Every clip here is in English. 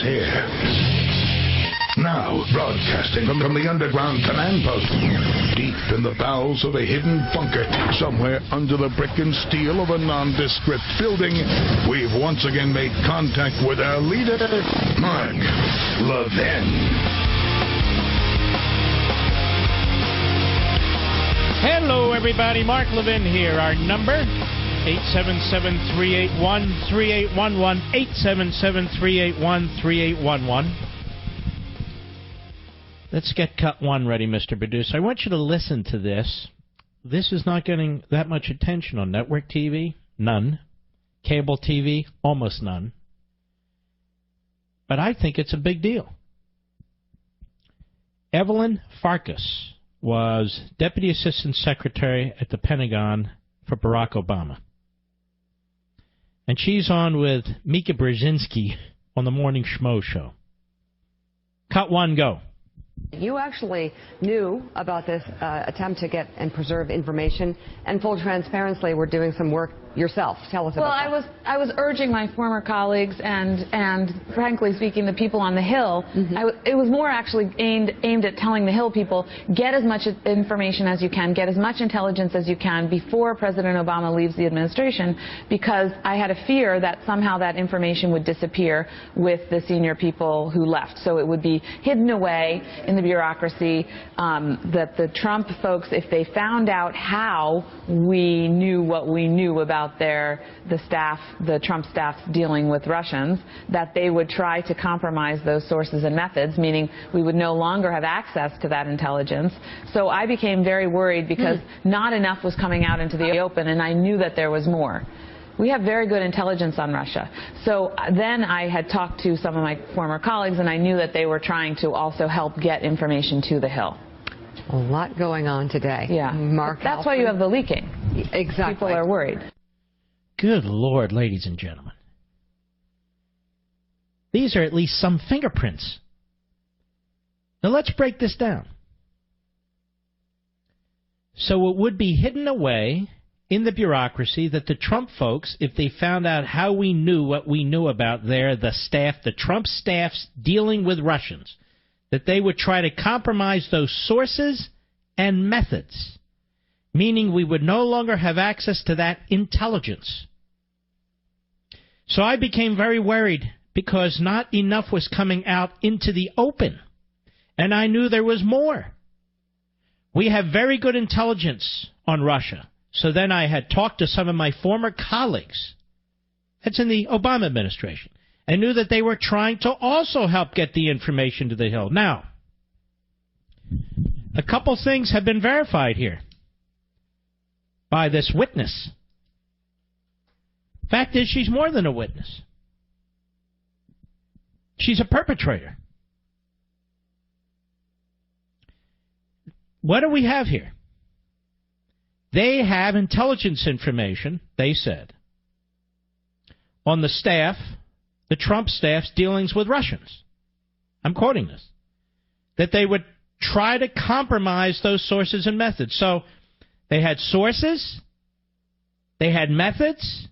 here. Now, broadcasting from the underground command post, deep in the bowels of a hidden bunker, somewhere under the brick and steel of a nondescript building, we've once again made contact with our leader, Mark Levin. Hello, everybody. Mark Levin here. Our number, 877-381-3811, 877-381-3811. Let's get cut one ready, Mr. Producer. I want you to listen to this. This is not getting that much attention on network TV. None. Cable TV, almost none. But I think it's a big deal. Evelyn Farkas was Deputy Assistant Secretary at the Pentagon for Barack Obama. And she's on with Mika Brzezinski on the Morning Schmo Show. Cut one, go. You actually knew about this attempt to get and preserve information, and full transparency, we're doing some work yourself. Tell us about that. Well, I was urging my former colleagues and frankly speaking, the people on the Hill. It was more actually aimed at telling the Hill people, get as much information as you can, get as much intelligence as you can before President Obama leaves the administration, because I had a fear that somehow that information would disappear with the senior people who left. So it would be hidden away in the bureaucracy, that the Trump folks, if they found out how we knew what we knew about the Trump staff's dealing with Russians, that they would try to compromise those sources and methods, meaning we would no longer have access to that intelligence. So I became very worried because not enough was coming out into the open, and I knew that there was more. We have very good intelligence on Russia. So then I had talked to some of my former colleagues, and I knew that they were trying to also help get information to the Hill. A lot going on today. Yeah. Mark, that's why you have the leaking. Exactly. People are worried. Good Lord, ladies and gentlemen. These are at least some fingerprints. Now let's break this down. So it would be hidden away in the bureaucracy that the Trump folks, if they found out how we knew what we knew about the Trump staff's dealing with Russians, that they would try to compromise those sources and methods, meaning we would no longer have access to that intelligence. So I became very worried because not enough was coming out into the open, and I knew there was more. We have very good intelligence on Russia. So then I had talked to some of my former colleagues, that's in the Obama administration, and knew that they were trying to also help get the information to the Hill. Now, a couple things have been verified here by this witness. Fact is, she's more than a witness. She's a perpetrator. What do we have here? They have intelligence information, they said, on the staff, the Trump staff's dealings with Russians. I'm quoting this. That they would try to compromise those sources and methods. So they had sources, they had methods,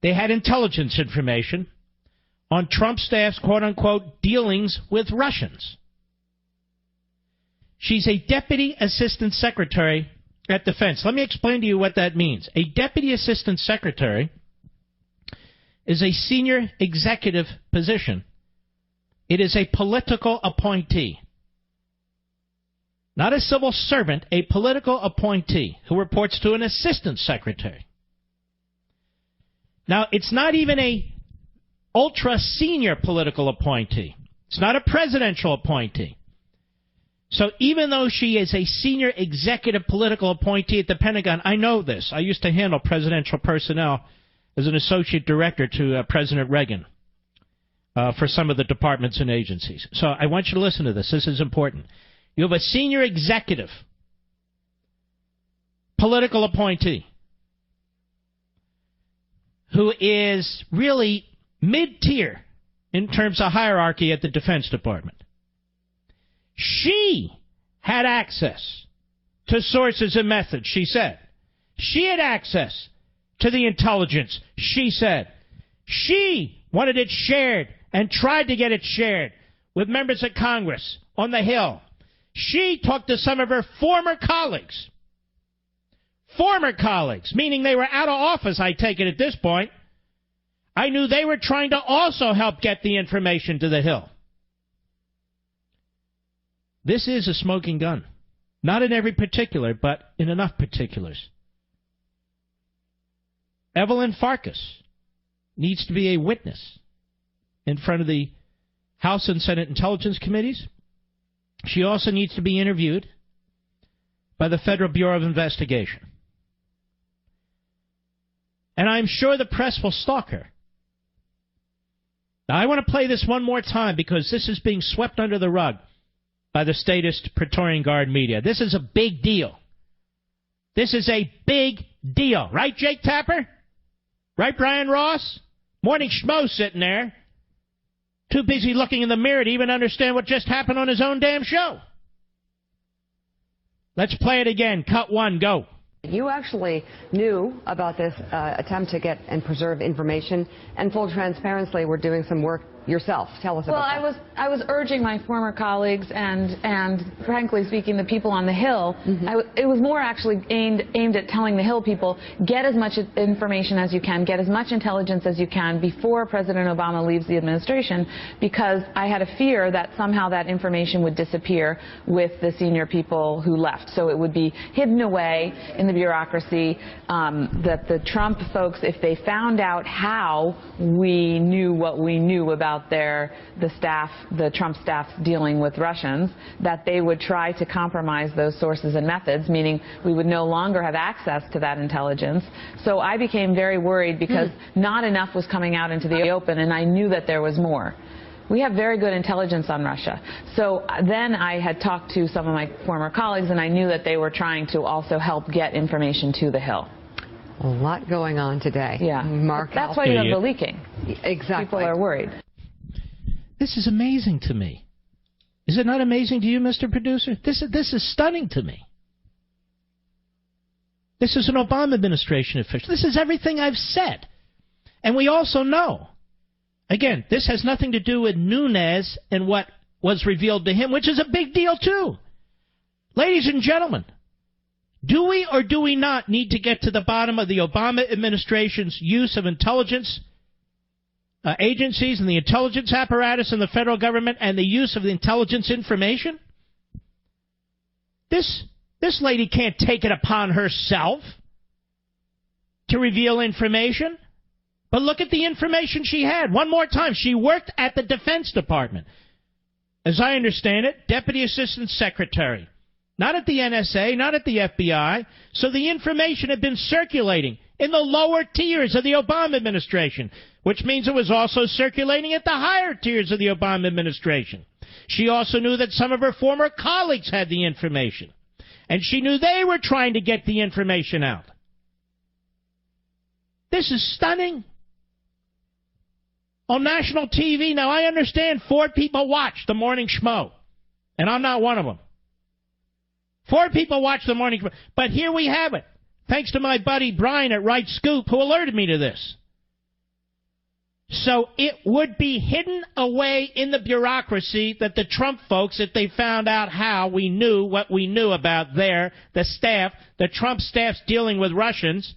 they had intelligence information on Trump staff's quote-unquote dealings with Russians. She's a Deputy Assistant Secretary at Defense. Let me explain to you what that means. A Deputy Assistant Secretary is a senior executive position. It is a political appointee. Not a civil servant, a political appointee who reports to an assistant secretary. Now, it's not even a ultra-senior political appointee. It's not a presidential appointee. So even though she is a senior executive political appointee at the Pentagon, I know this. I used to handle presidential personnel as an associate director to President Reagan for some of the departments and agencies. So I want you to listen to this. This is important. You have a senior executive political appointee who is really mid-tier in terms of hierarchy at the Defense Department. She had access to sources and methods, she said. She had access to the intelligence, she said. She wanted it shared and tried to get it shared with members of Congress on the Hill. She talked to some of her former colleagues. Former colleagues, meaning they were out of office, I take it at this point. I knew they were trying to also help get the information to the Hill. This is a smoking gun. Not in every particular, but in enough particulars. Evelyn Farkas needs to be a witness in front of the House and Senate Intelligence Committees. She also needs to be interviewed by the Federal Bureau of Investigation. And I'm sure the press will stalk her. Now, I want to play this one more time because this is being swept under the rug by the statist Praetorian Guard media. This is a big deal. This is a big deal. Right, Jake Tapper? Right, Brian Ross? Morning Schmo sitting there. Too busy looking in the mirror to even understand what just happened on his own damn show. Let's play it again. Cut one, go. You actually knew about this attempt to get and preserve information, and full transparency, we're doing some work yourself. Tell us about that. Well, I was urging my former colleagues and frankly speaking, the people on the Hill. It was more actually aimed at telling the Hill people, get as much information as you can, get as much intelligence as you can before President Obama leaves the administration, because I had a fear that somehow that information would disappear with the senior people who left. So it would be hidden away in the bureaucracy, that the Trump folks, if they found out how we knew what we knew about the Trump staff dealing with Russians, that they would try to compromise those sources and methods, meaning we would no longer have access to that intelligence. So I became very worried because not enough was coming out into the open, and I knew that there was more. We have very good intelligence on Russia. So then I had talked to some of my former colleagues, and I knew that they were trying to also help get information to the Hill. A lot going on today. Yeah. Mark, that's why you have the leaking. Exactly. People are worried. This is amazing to me. Is it not amazing to you, Mr. Producer? This is stunning to me. This is an Obama administration official. This is everything I've said. And we also know, again, this has nothing to do with Nunes and what was revealed to him, which is a big deal, too. Ladies and gentlemen, do we or do we not need to get to the bottom of the Obama administration's use of intelligence agencies and the intelligence apparatus in the federal government and the use of the intelligence information? This lady can't take it upon herself to reveal information. But look at the information she had. One more time, she worked at the Defense Department. As I understand it, Deputy Assistant Secretary. Not at the NSA, not at the FBI. So the information had been circulating in the lower tiers of the Obama administration, which means it was also circulating at the higher tiers of the Obama administration. She also knew that some of her former colleagues had the information, and she knew they were trying to get the information out. This is stunning. On national TV, now I understand 4 people watch the Morning Schmo, and I'm not one of them. 4 people watch the Morning Schmo, but here we have it. Thanks to my buddy Brian at Right Scoop, who alerted me to this. So it would be hidden away in the bureaucracy that the Trump folks, if they found out how we knew what we knew about the Trump staff's dealing with Russians,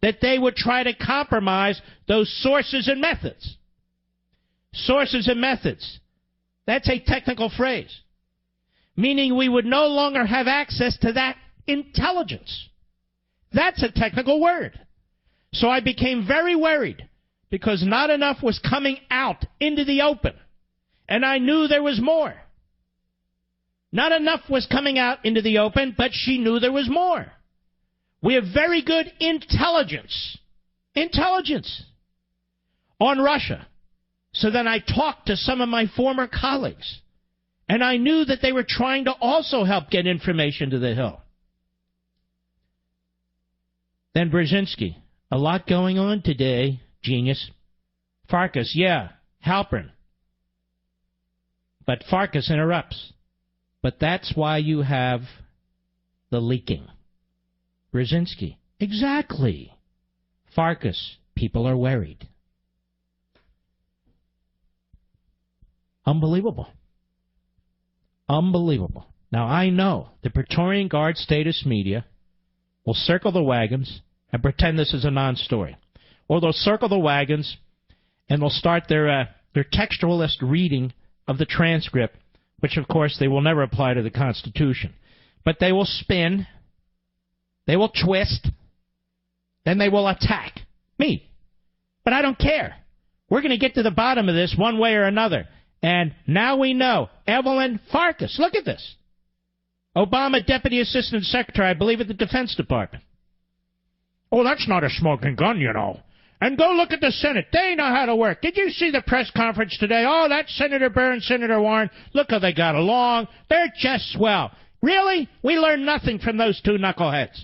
that they would try to compromise those sources and methods. Sources and methods. That's a technical phrase. Meaning we would no longer have access to that intelligence. That's a technical word. So I became very worried because not enough was coming out into the open. And I knew there was more. Not enough was coming out into the open, but she knew there was more. We have very good intelligence on Russia. So then I talked to some of my former colleagues, and I knew that they were trying to also help get information to the Hill. Then Brzezinski. A lot going on today, genius. Farkas, yeah, Halpern. But Farkas interrupts. But that's why you have the leaking. Brzezinski, exactly. Farkas, people are worried. Unbelievable. Unbelievable. Now, I know the Praetorian Guard status media will circle the wagons and pretend this is a non-story. Or they'll circle the wagons and they'll start their textualist reading of the transcript, which, of course, they will never apply to the Constitution. But they will spin, they will twist, then they will attack me. But I don't care. We're going to get to the bottom of this one way or another. And now we know. Evelyn Farkas, look at this. Obama Deputy Assistant Secretary, I believe, at the Defense Department. Oh, that's not a smoking gun, you know. And go look at the Senate. They know how to work. Did you see the press conference today? Oh, that's Senator Burr and Senator Warren. Look how they got along. They're just swell. Really? We learned nothing from those two knuckleheads.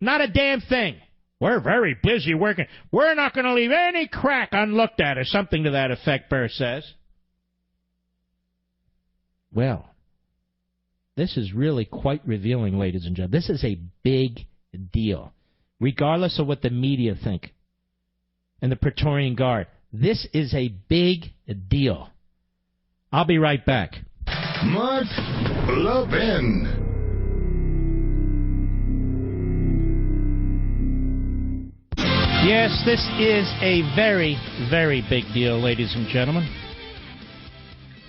Not a damn thing. We're very busy working. We're not going to leave any crack unlooked at, or something to that effect, Burr says. Well, this is really quite revealing, ladies and gentlemen. This is a big deal, regardless of what the media think and the Praetorian Guard. This is a big deal. I'll be right back. Mark Levin. Yes, this is a very, very big deal, ladies and gentlemen.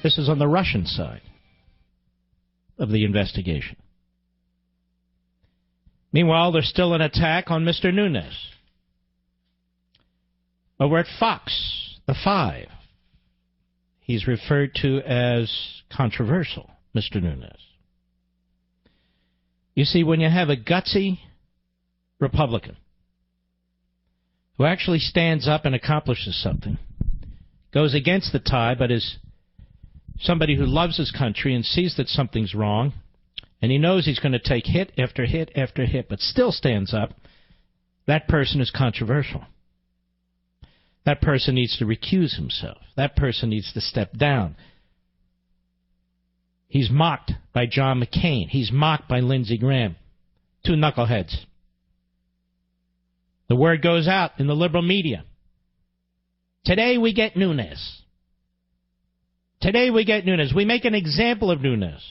This is on the Russian side of the investigation. Meanwhile, there's still an attack on Mr. Nunes. Over at Fox, the 5, he's referred to as controversial, Mr. Nunes. You see, when you have a gutsy Republican who actually stands up and accomplishes something, goes against the tide, but is somebody who loves his country and sees that something's wrong, and he knows he's going to take hit after hit after hit, but still stands up, that person is controversial. That person needs to recuse himself. That person needs to step down. He's mocked by John McCain. He's mocked by Lindsey Graham. Two knuckleheads. The word goes out in the liberal media. Today we get Nunes. Today we get Nunes. We make an example of Nunes.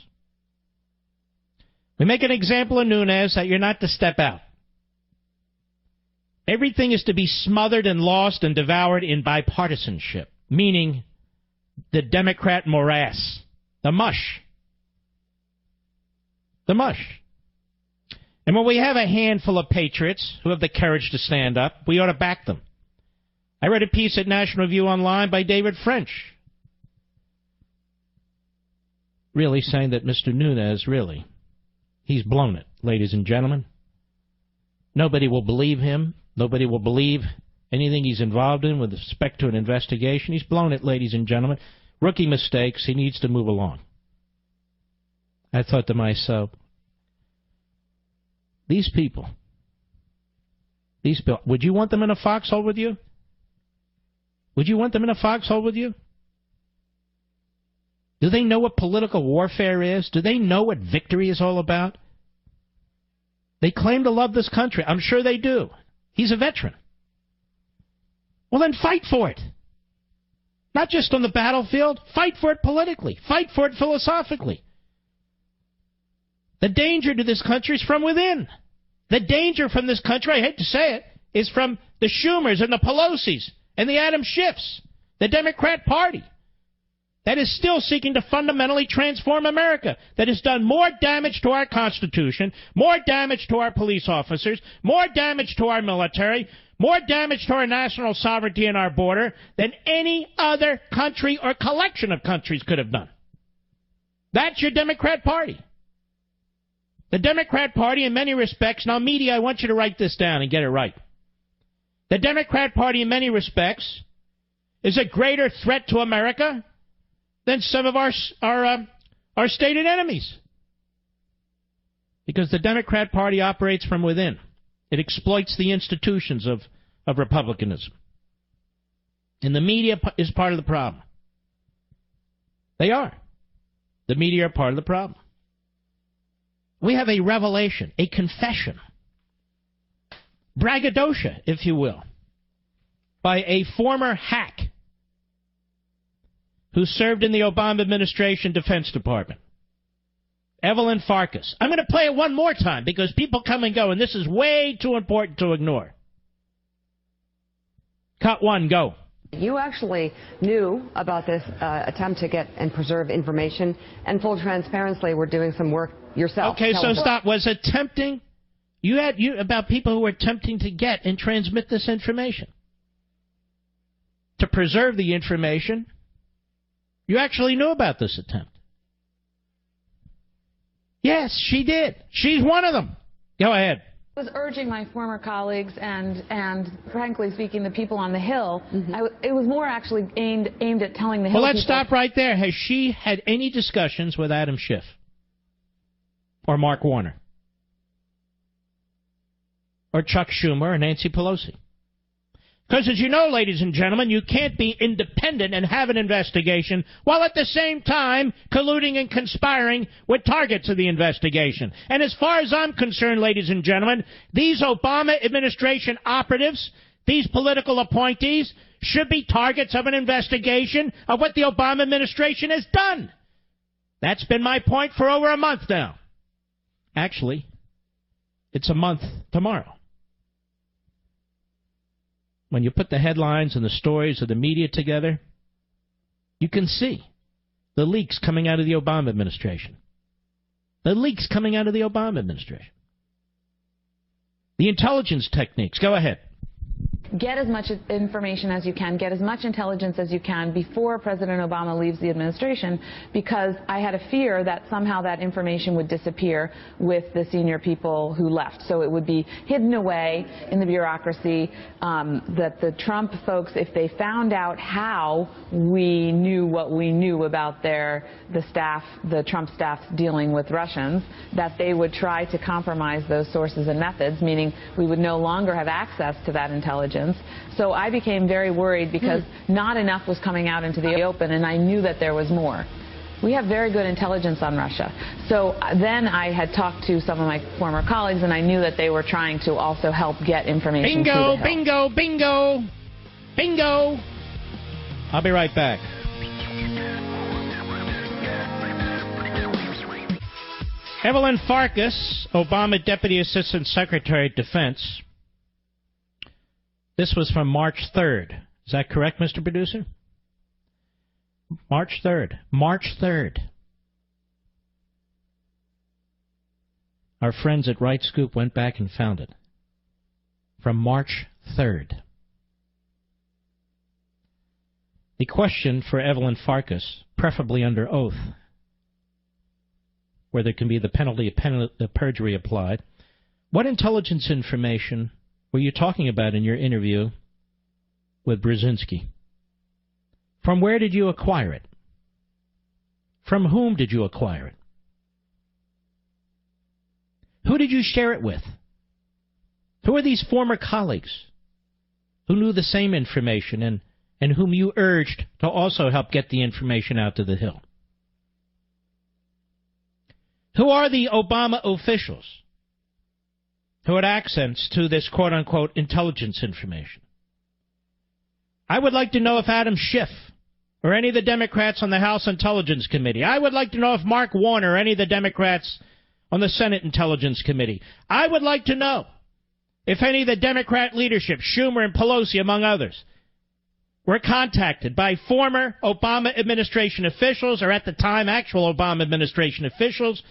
We make an example of Nunes that you're not to step out. Everything is to be smothered and lost and devoured in bipartisanship, meaning the Democrat morass, the mush. The mush. And when we have a handful of patriots who have the courage to stand up, we ought to back them. I read a piece at National Review Online by David French, really saying that Mr. Nunes, really, he's blown it, ladies and gentlemen. Nobody will believe him. Nobody will believe anything he's involved in with respect to an investigation. He's blown it, ladies and gentlemen. Rookie mistakes. He needs to move along. I thought to myself, these people, would you want them in a foxhole with you? Would you want them in a foxhole with you? Do they know what political warfare is? Do they know what victory is all about? They claim to love this country. I'm sure they do. He's a veteran. Well, then fight for it. Not just on the battlefield. Fight for it politically. Fight for it philosophically. The danger to this country is from within. The danger from this country, I hate to say it, is from the Schumers and the Pelosi's and the Adam Schiffs, the Democrat Party, that is still seeking to fundamentally transform America, that has done more damage to our Constitution, more damage to our police officers, more damage to our military, more damage to our national sovereignty and our border than any other country or collection of countries could have done. That's your Democrat Party. The Democrat Party, in many respects, now media, I want you to write this down and get it right. The Democrat Party, in many respects, is a greater threat to America than some of our stated enemies. Because the Democrat Party operates from within. It exploits the institutions of republicanism. And the media is part of the problem. They are. The media are part of the problem. We have a revelation, a confession, braggadocio, if you will, by a former hack who served in the Obama administration Defense Department. Evelyn Farkas. I'm going to play it one more time because people come and go, and this is way too important to ignore. Cut one, go. You actually knew about this attempt to get and preserve information, and full transparency, we're doing some work yourself. Okay, so stop. Was attempting? You about people who were attempting to get and transmit this information. To preserve the information, you actually knew about this attempt. Yes, she did. She's one of them. Go ahead. I was urging my former colleagues and frankly speaking, the people on the Hill. It was more actually aimed at telling the Hill. Well, let's stop right there. Has she had any discussions with Adam Schiff or Mark Warner or Chuck Schumer or Nancy Pelosi? Because, as you know, ladies and gentlemen, you can't be independent and have an investigation while at the same time colluding and conspiring with targets of the investigation. And as far as I'm concerned, ladies and gentlemen, these Obama administration operatives, these political appointees, should be targets of an investigation of what the Obama administration has done. That's been my point for over a month now. Actually, it's a month tomorrow. When you put the headlines and the stories of the media together, you can see the leaks coming out of the Obama administration. The leaks coming out of the Obama administration. The intelligence techniques. Go ahead. Get as much information as you can, get as much intelligence as you can before President Obama leaves the administration, because I had a fear that somehow that information would disappear with the senior people who left. So it would be hidden away in the bureaucracy, that the Trump folks, if they found out how we knew what we knew about the Trump staff dealing with Russians, that they would try to compromise those sources and methods, meaning we would no longer have access to that intelligence. So I became very worried because not enough was coming out into the open, and I knew that there was more. We have very good intelligence on Russia. So then I had talked to some of my former colleagues, and I knew that they were trying to also help get information. Bingo, bingo, bingo, bingo. I'll be right back. Evelyn Farkas, Obama Deputy Assistant Secretary of Defense. This was from March 3rd. Is that correct, Mr. Producer? March 3rd. March 3rd. Our friends at Right Scoop went back and found it. From March 3rd. The question for Evelyn Farkas, preferably under oath, where there can be the penalty of perjury applied, what intelligence information were you talking about in your interview with Brzezinski? From where did you acquire it? From whom did you acquire it? Who did you share it with? Who are these former colleagues who knew the same information and whom you urged to also help get the information out to the Hill? Who are the Obama officials who had access to this quote-unquote intelligence information? I would like to know if Adam Schiff or any of the Democrats on the House Intelligence Committee. I would like to know if Mark Warner or any of the Democrats on the Senate Intelligence Committee. I would like to know if any of the Democrat leadership, Schumer and Pelosi among others, were contacted by former Obama administration officials or at the time actual Obama administration officials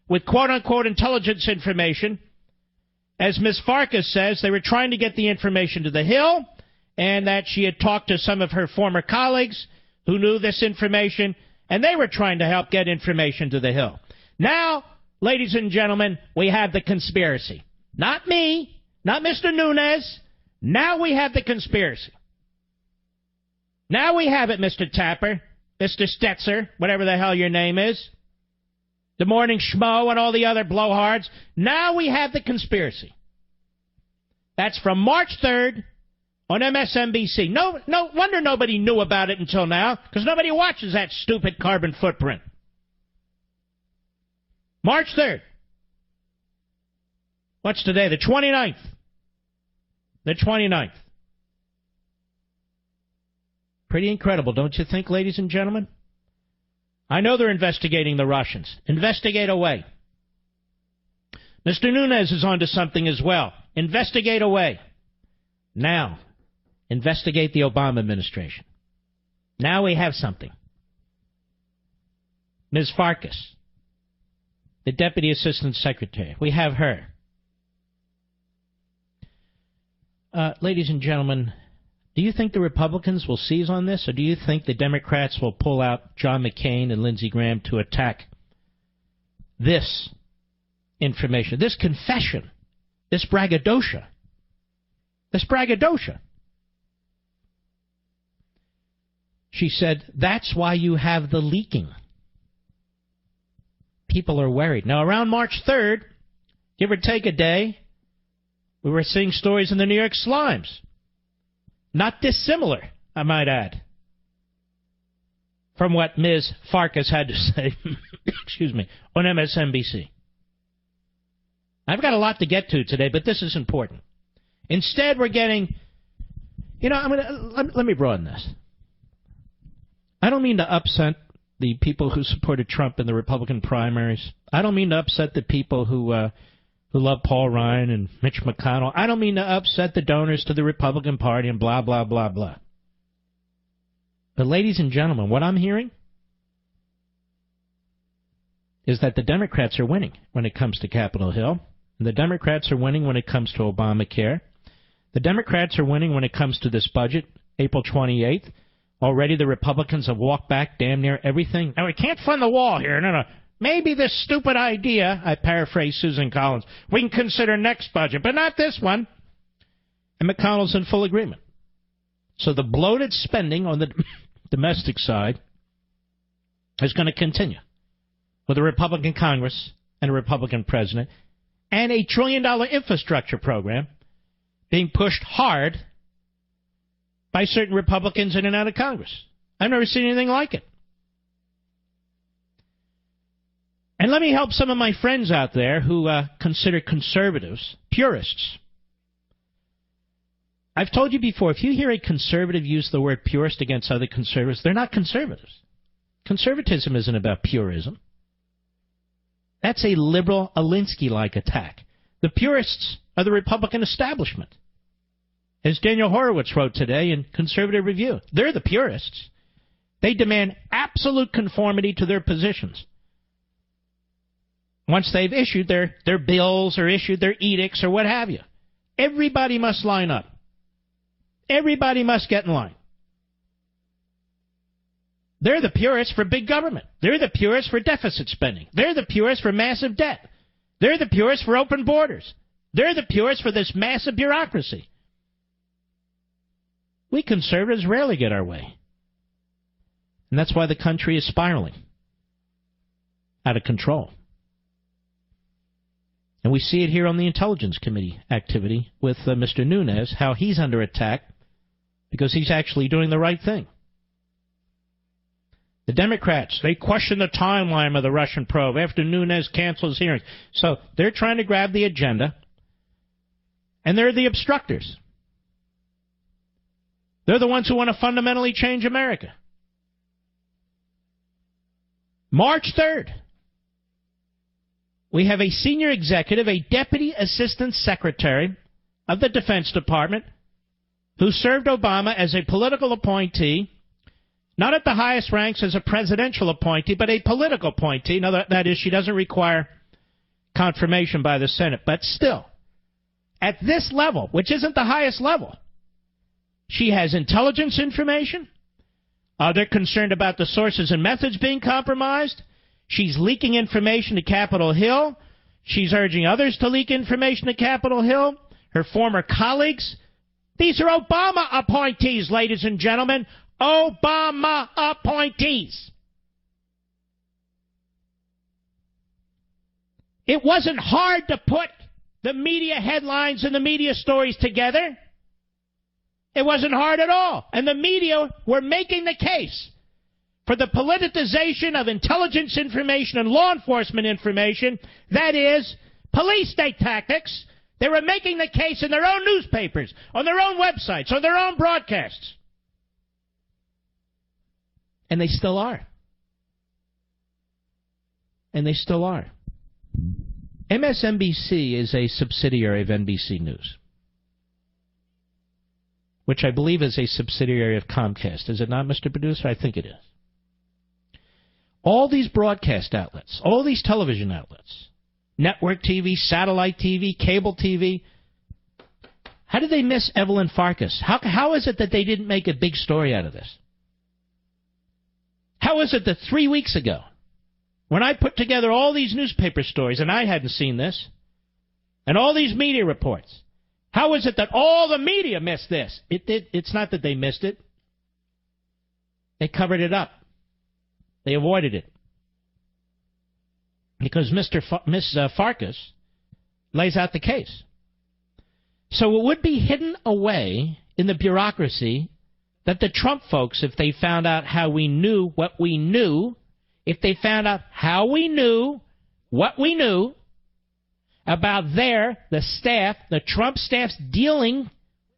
with quote-unquote intelligence information. As Ms. Farkas says, they were trying to get the information to the Hill, and that she had talked to some of her former colleagues who knew this information, and they were trying to help get information to the Hill. Now, ladies and gentlemen, we have the conspiracy. Not me, not Mr. Nunes. Now we have the conspiracy. Now we have it, Mr. Tapper, Mr. Stetzer, whatever the hell your name is. The Morning Schmo and all the other blowhards. Now we have the conspiracy. That's from March 3rd on MSNBC. No wonder nobody knew about it until now, because nobody watches that stupid Carbon Footprint. March 3rd. What's today? The 29th. The 29th. Pretty incredible, don't you think, ladies and gentlemen? I know they're investigating the Russians. Investigate away. Mr. Nunes is onto something as well. Investigate away. Now, investigate the Obama administration. Now we have something. Ms. Farkas, the Deputy Assistant Secretary. We have her. Ladies and gentlemen, do you think the Republicans will seize on this, or do you think the Democrats will pull out John McCain and Lindsey Graham to attack this information, this confession, this braggadocio? This braggadocio. She said, that's why you have the leaking. People are worried. Now, around March 3rd, give or take a day, we were seeing stories in the New York Slimes. Not dissimilar, I might add, from what Ms. Farkas had to say, excuse me, on MSNBC. I've got a lot to get to today, but this is important. Instead, we're getting, let me broaden this. I don't mean to upset the people who supported Trump in the Republican primaries. I don't mean to upset the people who love Paul Ryan and Mitch McConnell. I don't mean to upset the donors to the Republican Party and blah, blah, blah, blah. But ladies and gentlemen, what I'm hearing is that the Democrats are winning when it comes to Capitol Hill. And the Democrats are winning when it comes to Obamacare. The Democrats are winning when it comes to this budget, April 28th. Already the Republicans have walked back damn near everything. Now, we can't fund the wall here. No. Maybe this stupid idea, I paraphrase Susan Collins, we can consider next budget, but not this one. And McConnell's in full agreement. So the bloated spending on the domestic side is going to continue with a Republican Congress and a Republican president and a $1 trillion infrastructure program being pushed hard by certain Republicans in and out of Congress. I've never seen anything like it. And let me help some of my friends out there who consider conservatives purists. I've told you before, if you hear a conservative use the word purist against other conservatives, they're not conservatives. Conservatism isn't about purism. That's a liberal Alinsky-like attack. The purists are the Republican establishment. As Daniel Horowitz wrote today in Conservative Review, they're the purists. They demand absolute conformity to their positions. Once they've issued their bills or issued their edicts or what have you, everybody must line up. Everybody must get in line. They're the purists for big government. They're the purists for deficit spending. They're the purists for massive debt. They're the purists for open borders. They're the purists for this massive bureaucracy. We conservatives rarely get our way. And that's why the country is spiraling out of control. And we see it here on the Intelligence Committee activity with Mr. Nunes, how he's under attack because he's actually doing the right thing. The Democrats, they question the timeline of the Russian probe after Nunes cancels hearings. So they're trying to grab the agenda, and they're the obstructors. They're the ones who want to fundamentally change America. March 3rd. We have a senior executive, a deputy assistant secretary of the Defense Department, who served Obama as a political appointee, not at the highest ranks as a presidential appointee, but a political appointee. Now, that is, she doesn't require confirmation by the Senate. But still, at this level, which isn't the highest level, she has intelligence information. They're concerned about the sources and methods being compromised. She's leaking information to Capitol Hill. She's urging others to leak information to Capitol Hill. Her former colleagues. These are Obama appointees, ladies and gentlemen. Obama appointees. It wasn't hard to put the media headlines and the media stories together. It wasn't hard at all. And the media were making the case for the politicization of intelligence information and law enforcement information, that is, police state tactics. They were making the case in their own newspapers, on their own websites, on their own broadcasts. And they still are. And they still are. MSNBC is a subsidiary of NBC News, which I believe is a subsidiary of Comcast. Is it not, Mr. Producer? I think it is. All these broadcast outlets, all these television outlets, network TV, satellite TV, cable TV, how did they miss Evelyn Farkas? How is it that they didn't make a big story out of this? How is it that 3 weeks ago, when I put together all these newspaper stories, and I hadn't seen this, and all these media reports, how is it that all the media missed this? It's not that they missed it. They covered it up. They avoided it. Because Miss Farkas lays out the case. So it would be hidden away in the bureaucracy that the Trump folks, if they found out how we knew what we knew, if they found out how we knew what we knew about the staff, the Trump staff's dealing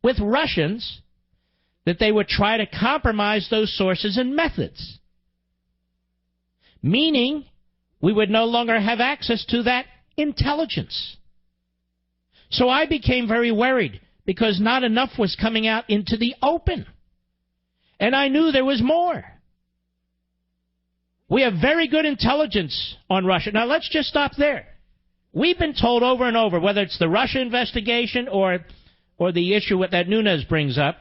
with Russians, that they would try to compromise those sources and methods. Meaning, we would no longer have access to that intelligence. So I became very worried because not enough was coming out into the open. And I knew there was more. We have very good intelligence on Russia. Now, let's just stop there. We've been told over and over, whether it's the Russia investigation or the issue that Nunes brings up,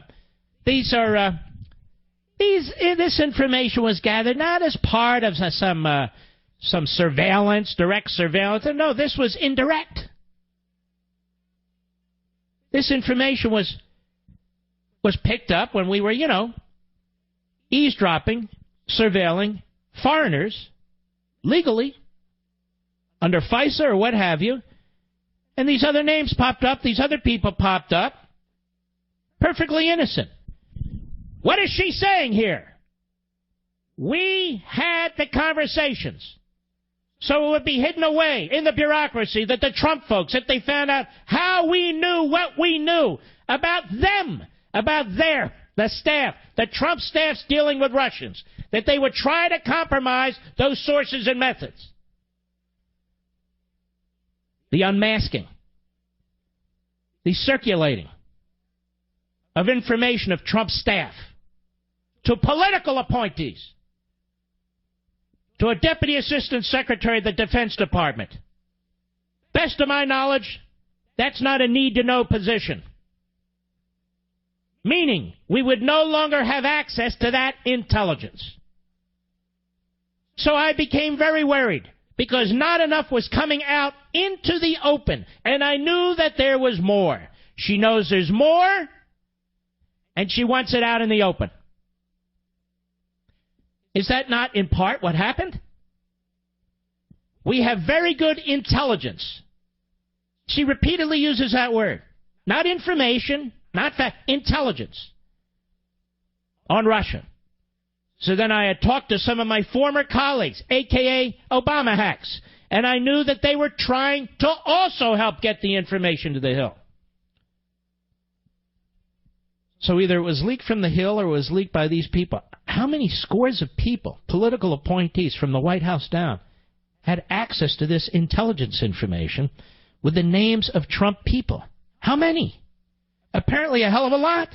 this information was gathered not as part of some surveillance, direct surveillance. No, this was indirect. This information was picked up when we were, eavesdropping, surveilling foreigners legally under FISA or what have you. And these other names popped up. These other people popped up. Perfectly innocent. What is she saying here? We had the conversations. So it would be hidden away in the bureaucracy that the Trump folks, if they found out how we knew what we knew about them, about the staff, the Trump staff's dealing with Russians, that they would try to compromise those sources and methods. The unmasking, the circulating of information of Trump's staff to political appointees, to a Deputy Assistant Secretary of the Defense Department. Best of my knowledge, that's not a need-to-know position. Meaning, we would no longer have access to that intelligence. So I became very worried, because not enough was coming out into the open, and I knew that there was more. She knows there's more, and she wants it out in the open. Is that not in part what happened? We have very good intelligence. She repeatedly uses that word. Not information, not fact, intelligence on Russia. So then I had talked to some of my former colleagues, a.k.a. Obama hacks, and I knew that they were trying to also help get the information to the Hill. So either it was leaked from the Hill or it was leaked by these people. How many scores of people, political appointees from the White House down, had access to this intelligence information with the names of Trump people? How many? Apparently a hell of a lot.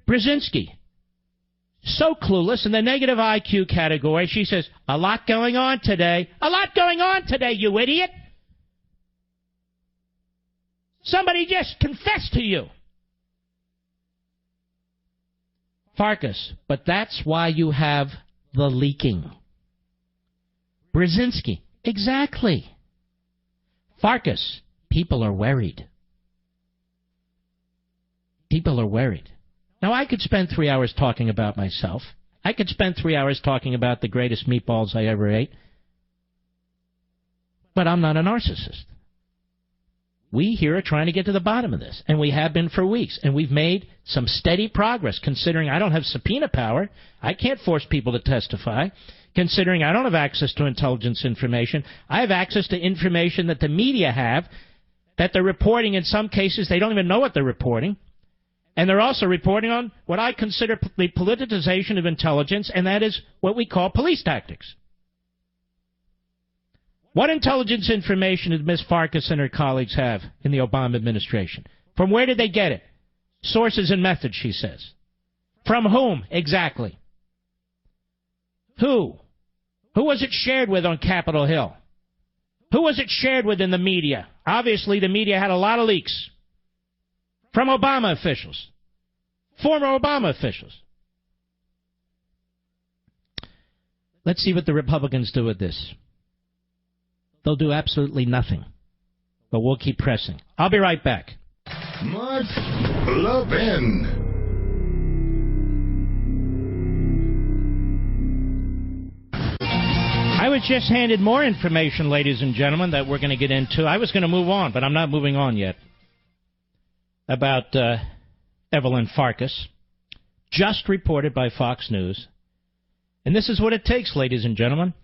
Brzezinski, so clueless in the negative IQ category, she says, a lot going on today. A lot going on today, you idiot. Somebody just confessed to you. Farkas, but that's why you have the leaking. Brzezinski, exactly. Farkas, people are worried. People are worried. Now, I could spend 3 hours talking about myself. I could spend 3 hours talking about the greatest meatballs I ever ate. But I'm not a narcissist. We here are trying to get to the bottom of this, and we have been for weeks, and we've made some steady progress, considering I don't have subpoena power. I can't force people to testify. Considering I don't have access to intelligence information, I have access to information that the media have, that they're reporting in some cases. They don't even know what they're reporting. And they're also reporting on what I consider the politicization of intelligence, and that is what we call police tactics. What intelligence information did Ms. Farkas and her colleagues have in the Obama administration? From where did they get it? Sources and methods, she says. From whom, exactly? Who? Who was it shared with on Capitol Hill? Who was it shared with in the media? Obviously, the media had a lot of leaks. From Obama officials. Former Obama officials. Let's see what the Republicans do with this. They'll do absolutely nothing. But we'll keep pressing. I'll be right back. Mark Levin. I was just handed more information, ladies and gentlemen, that we're going to get into. I was going to move on, but I'm not moving on yet. About Evelyn Farkas, just reported by Fox News. And this is what it takes, ladies and gentlemen.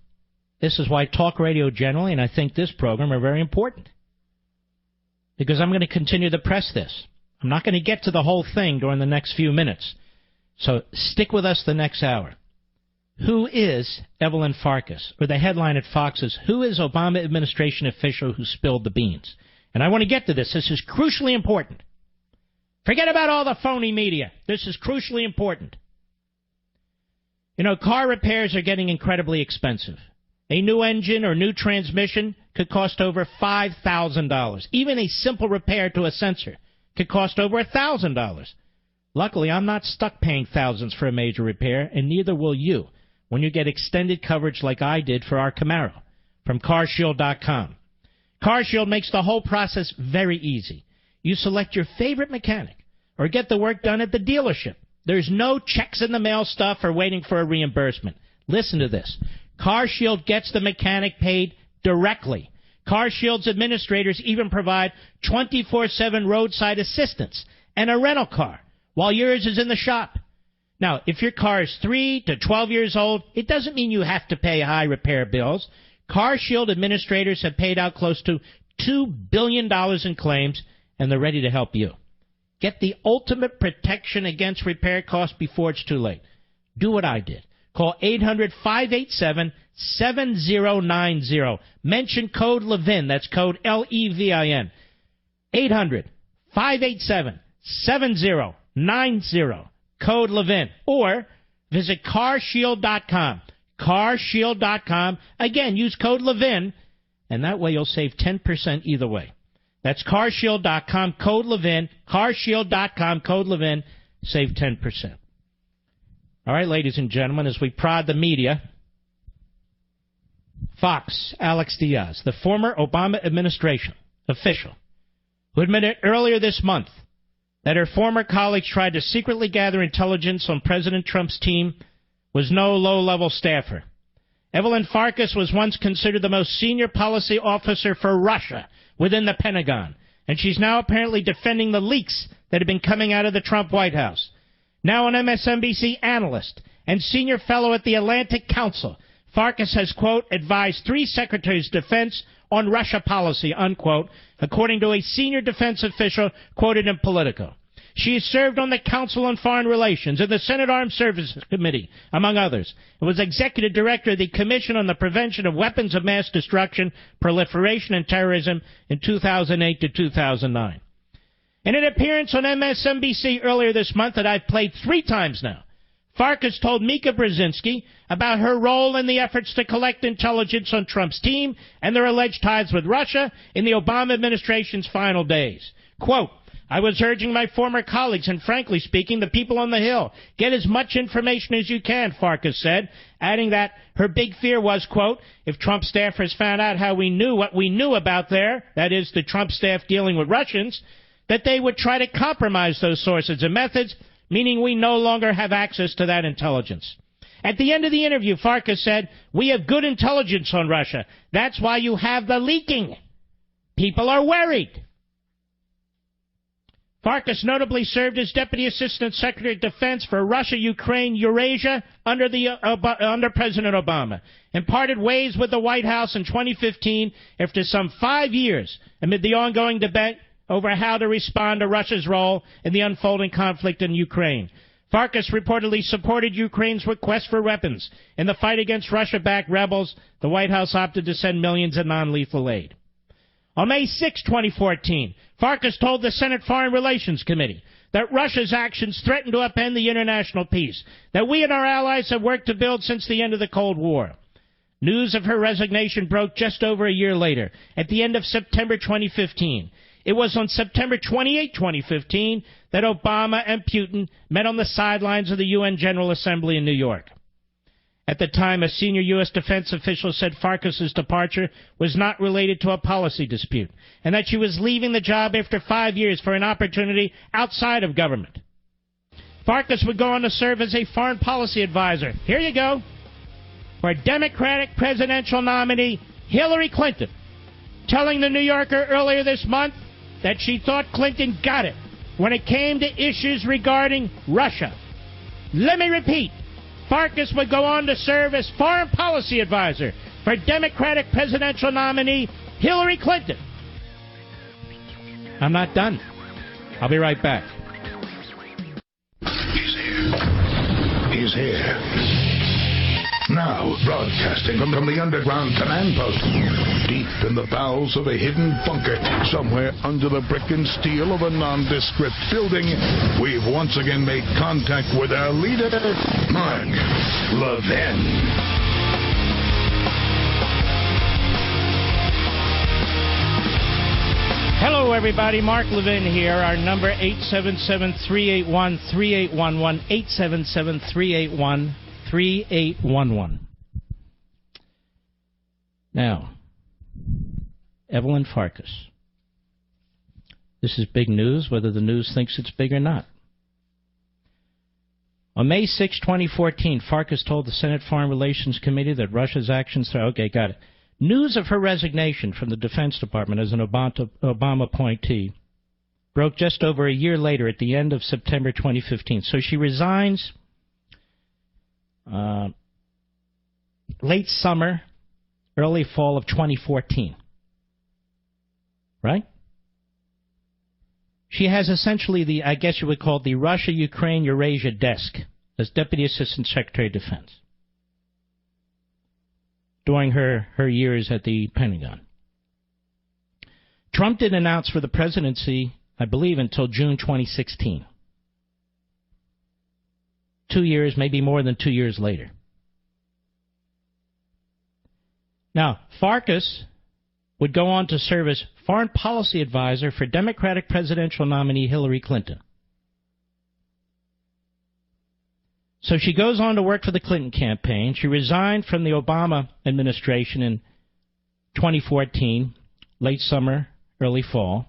This is why talk radio generally, and I think this program, are very important. Because I'm going to continue to press this. I'm not going to get to the whole thing during the next few minutes. So stick with us the next hour. Who is Evelyn Farkas? Or the headline at Fox is, who is Obama administration official who spilled the beans? And I want to get to this. This is crucially important. Forget about all the phony media. This is crucially important. You know, car repairs are getting incredibly expensive. A new engine or new transmission could cost over $5,000. Even a simple repair to a sensor could cost over $1,000. Luckily, I'm not stuck paying thousands for a major repair, and neither will you when you get extended coverage like I did for our Camaro from CarShield.com. CarShield makes the whole process very easy. You select your favorite mechanic or get the work done at the dealership. There's no checks in the mail stuff or waiting for a reimbursement. Listen to this. CarShield gets the mechanic paid directly. CarShield's administrators even provide 24/7 roadside assistance and a rental car while yours is in the shop. Now, if your car is 3 to 12 years old, it doesn't mean you have to pay high repair bills. CarShield administrators have paid out close to $2 billion in claims, and they're ready to help you. Get the ultimate protection against repair costs before it's too late. Do what I did. Call 800-587-7090. Mention code Levin. That's code Levin. 800-587-7090. Code Levin. Or visit CarShield.com. CarShield.com. Again, use code Levin, and that way you'll save 10% either way. That's CarShield.com, code Levin. CarShield.com, code Levin. Save 10%. All right, ladies and gentlemen, as we prod the media, Fox, Alex Diaz, the former Obama administration official, who admitted earlier this month that her former colleagues tried to secretly gather intelligence on President Trump's team, was no low-level staffer. Evelyn Farkas was once considered the most senior policy officer for Russia within the Pentagon, and she's now apparently defending the leaks that have been coming out of the Trump White House. Now an MSNBC analyst and senior fellow at the Atlantic Council, Farkas has, quote, advised 3 secretaries of defense on Russia policy, unquote, according to a senior defense official quoted in Politico. She has served on the Council on Foreign Relations and the Senate Armed Services Committee, among others, and was executive director of the Commission on the Prevention of Weapons of Mass Destruction, Proliferation, and Terrorism in 2008 to 2009. In an appearance on MSNBC earlier this month that I've played 3 times now, Farkas told Mika Brzezinski about her role in the efforts to collect intelligence on Trump's team and their alleged ties with Russia in the Obama administration's final days. Quote, I was urging my former colleagues and, frankly speaking, the people on the Hill, get as much information as you can, Farkas said, adding that her big fear was, quote, if Trump staffers found out how we knew what we knew about there, that is, the Trump staff dealing with Russians, that they would try to compromise those sources and methods, meaning we no longer have access to that intelligence. At the end of the interview, Farkas said, we have good intelligence on Russia. That's why you have the leaking. People are worried. Farkas notably served as Deputy Assistant Secretary of Defense for Russia, Ukraine, Eurasia under President Obama, and parted ways with the White House in 2015 after some 5 years amid the ongoing debate over how to respond to Russia's role in the unfolding conflict in Ukraine. Farkas reportedly supported Ukraine's request for weapons. In the fight against Russia-backed rebels, the White House opted to send millions in non-lethal aid. On May 6, 2014, Farkas told the Senate Foreign Relations Committee that Russia's actions threaten to upend the international peace that we and our allies have worked to build since the end of the Cold War. News of her resignation broke just over a year later, at the end of September 2015. It was on September 28, 2015, that Obama and Putin met on the sidelines of the UN General Assembly in New York. At the time, a senior U.S. defense official said Farkas's departure was not related to a policy dispute, and that she was leaving the job after 5 years for an opportunity outside of government. Farkas would go on to serve as a foreign policy advisor. Here you go. For Democratic presidential nominee Hillary Clinton, telling the New Yorker earlier this month that she thought Clinton got it when it came to issues regarding Russia. Let me repeat. Farkas would go on to serve as foreign policy advisor for Democratic presidential nominee Hillary Clinton. I'm not done. I'll be right back. He's here. He's here. Now, broadcasting from the underground command post, deep in the bowels of a hidden bunker, somewhere under the brick and steel of a nondescript building, we've once again made contact with our leader, Mark Levin. Hello, everybody. Mark Levin here. Our number, 877-381-3811, 877-381-3811. Now, Evelyn Farkas. This is big news, whether the news thinks it's big or not. On May 6, 2014, Farkas told the Senate Foreign Relations Committee that Russia's actions... Okay, got it. News of her resignation from the Defense Department as an Obama appointee broke just over a year later at the end of September 2015. So she resigns late summer, early fall of 2014. Right? She has essentially I guess you would call it the Russia-Ukraine-Eurasia desk as Deputy Assistant Secretary of Defense during her years at the Pentagon. Trump didn't announce for the presidency, I believe, until June 2016. 2 years, maybe more than 2 years later. Now, Farkas would go on to serve as foreign policy advisor for Democratic presidential nominee Hillary Clinton. So she goes on to work for the Clinton campaign. She resigned from the Obama administration in 2014, late summer, early fall.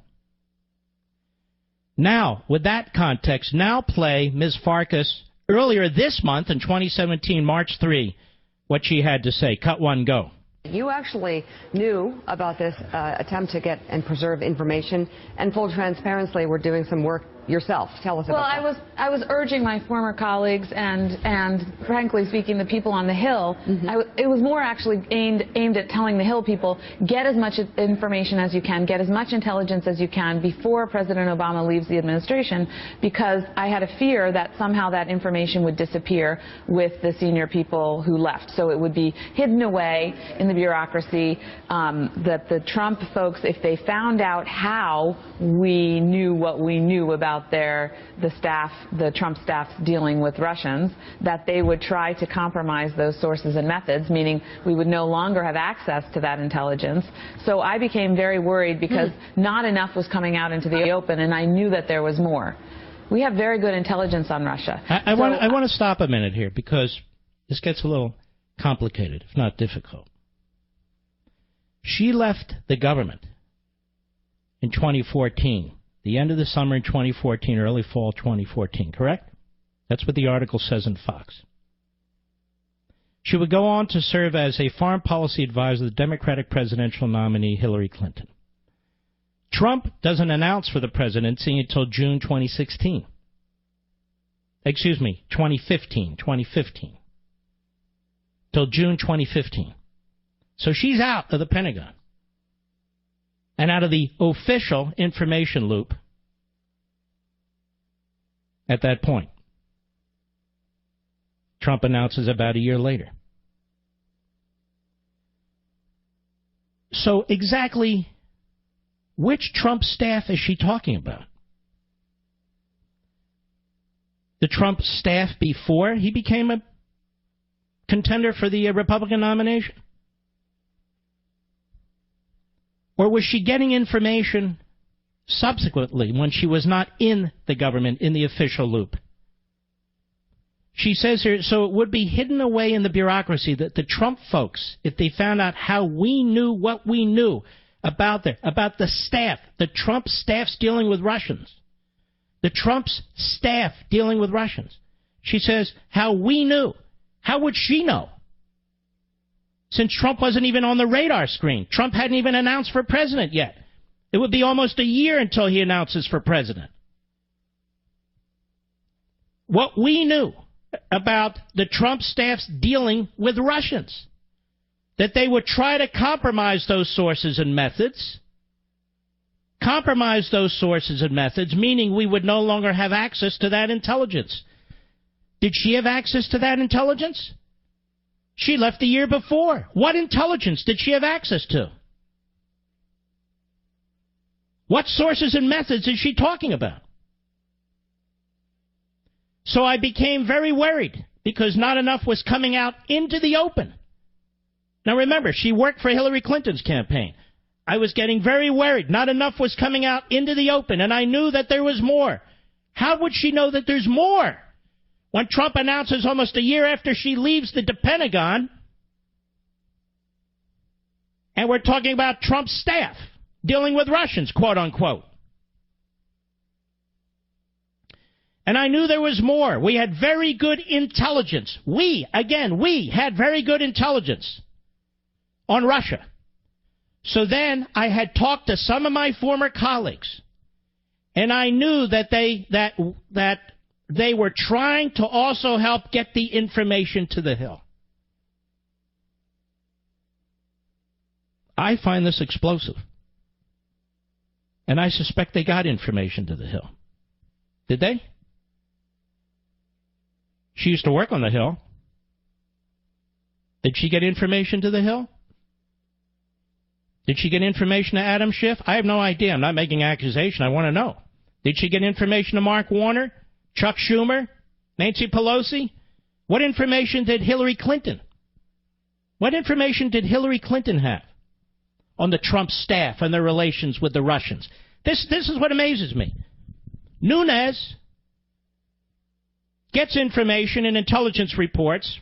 Now, with that context, now play Ms. Farkas earlier this month in 2017, March 3, what she had to say. Cut one, go. You actually knew about this attempt to get and preserve information, and full transparency, we're doing some work yourself. Tell us about that. Well, I was urging my former colleagues and frankly speaking, the people on the Hill. It was more actually aimed at telling the Hill people, get as much information as you can, get as much intelligence as you can before President Obama leaves the administration, because I had a fear that somehow that information would disappear with the senior people who left. So it would be hidden away in the bureaucracy, that the Trump folks, if they found out how we knew what we knew about the Trump staff dealing with Russians, that they would try to compromise those sources and methods, meaning we would no longer have access to that intelligence. So I became very worried because not enough was coming out into the open, and I knew that there was more. We have very good intelligence on Russia. I want to stop a minute here because this gets a little complicated, if not difficult. She left the government in 2014. The end of the summer in 2014, early fall 2014, correct? That's what the article says in Fox. She would go on to serve as a foreign policy advisor to the Democratic presidential nominee Hillary Clinton. Trump doesn't announce for the presidency until June 2016. Excuse me, 2015. Till June 2015. So she's out of the Pentagon. And out of the official information loop at that point, Trump announces about a year later. So exactly which Trump staff is she talking about? The Trump staff before he became a contender for the Republican nomination? Or was she getting information subsequently when she was not in the government, in the official loop? She says here, so it would be hidden away in the bureaucracy that the Trump folks, if they found out how we knew what we knew about the staff, the Trump staff's dealing with Russians, the Trump's staff dealing with Russians. She says, how we knew. How would she know? Since Trump wasn't even on the radar screen. Trump hadn't even announced for president yet. It would be almost a year until he announces for president. What we knew about the Trump staff's dealing with Russians. That they would try to compromise those sources and methods. Compromise those sources and methods, meaning we would no longer have access to that intelligence. Did she have access to that intelligence? She left the year before. What intelligence did she have access to? What sources and methods is she talking about? So I became very worried because not enough was coming out into the open. Now remember, she worked for Hillary Clinton's campaign. I was getting very worried. Not enough was coming out into the open, and I knew that there was more. How would she know that there's more? When Trump announces almost a year after she leaves the Pentagon, and we're talking about Trump's staff dealing with Russians, quote unquote. And I knew there was more. We had very good intelligence. We had very good intelligence on Russia. So then I had talked to some of my former colleagues, and I knew that they were trying to also help get the information to the Hill. I find this explosive. And I suspect they got information to the Hill. Did they? She used to work on the Hill. Did she get information to the Hill? Did she get information to Adam Schiff? I have no idea. I'm not making an accusation. I want to know. Did she get information to Mark Warner, Chuck Schumer, Nancy Pelosi? What information did Hillary Clinton? What information did Hillary Clinton have on the Trump staff and their relations with the Russians? This is what amazes me. Nunes gets information and intelligence reports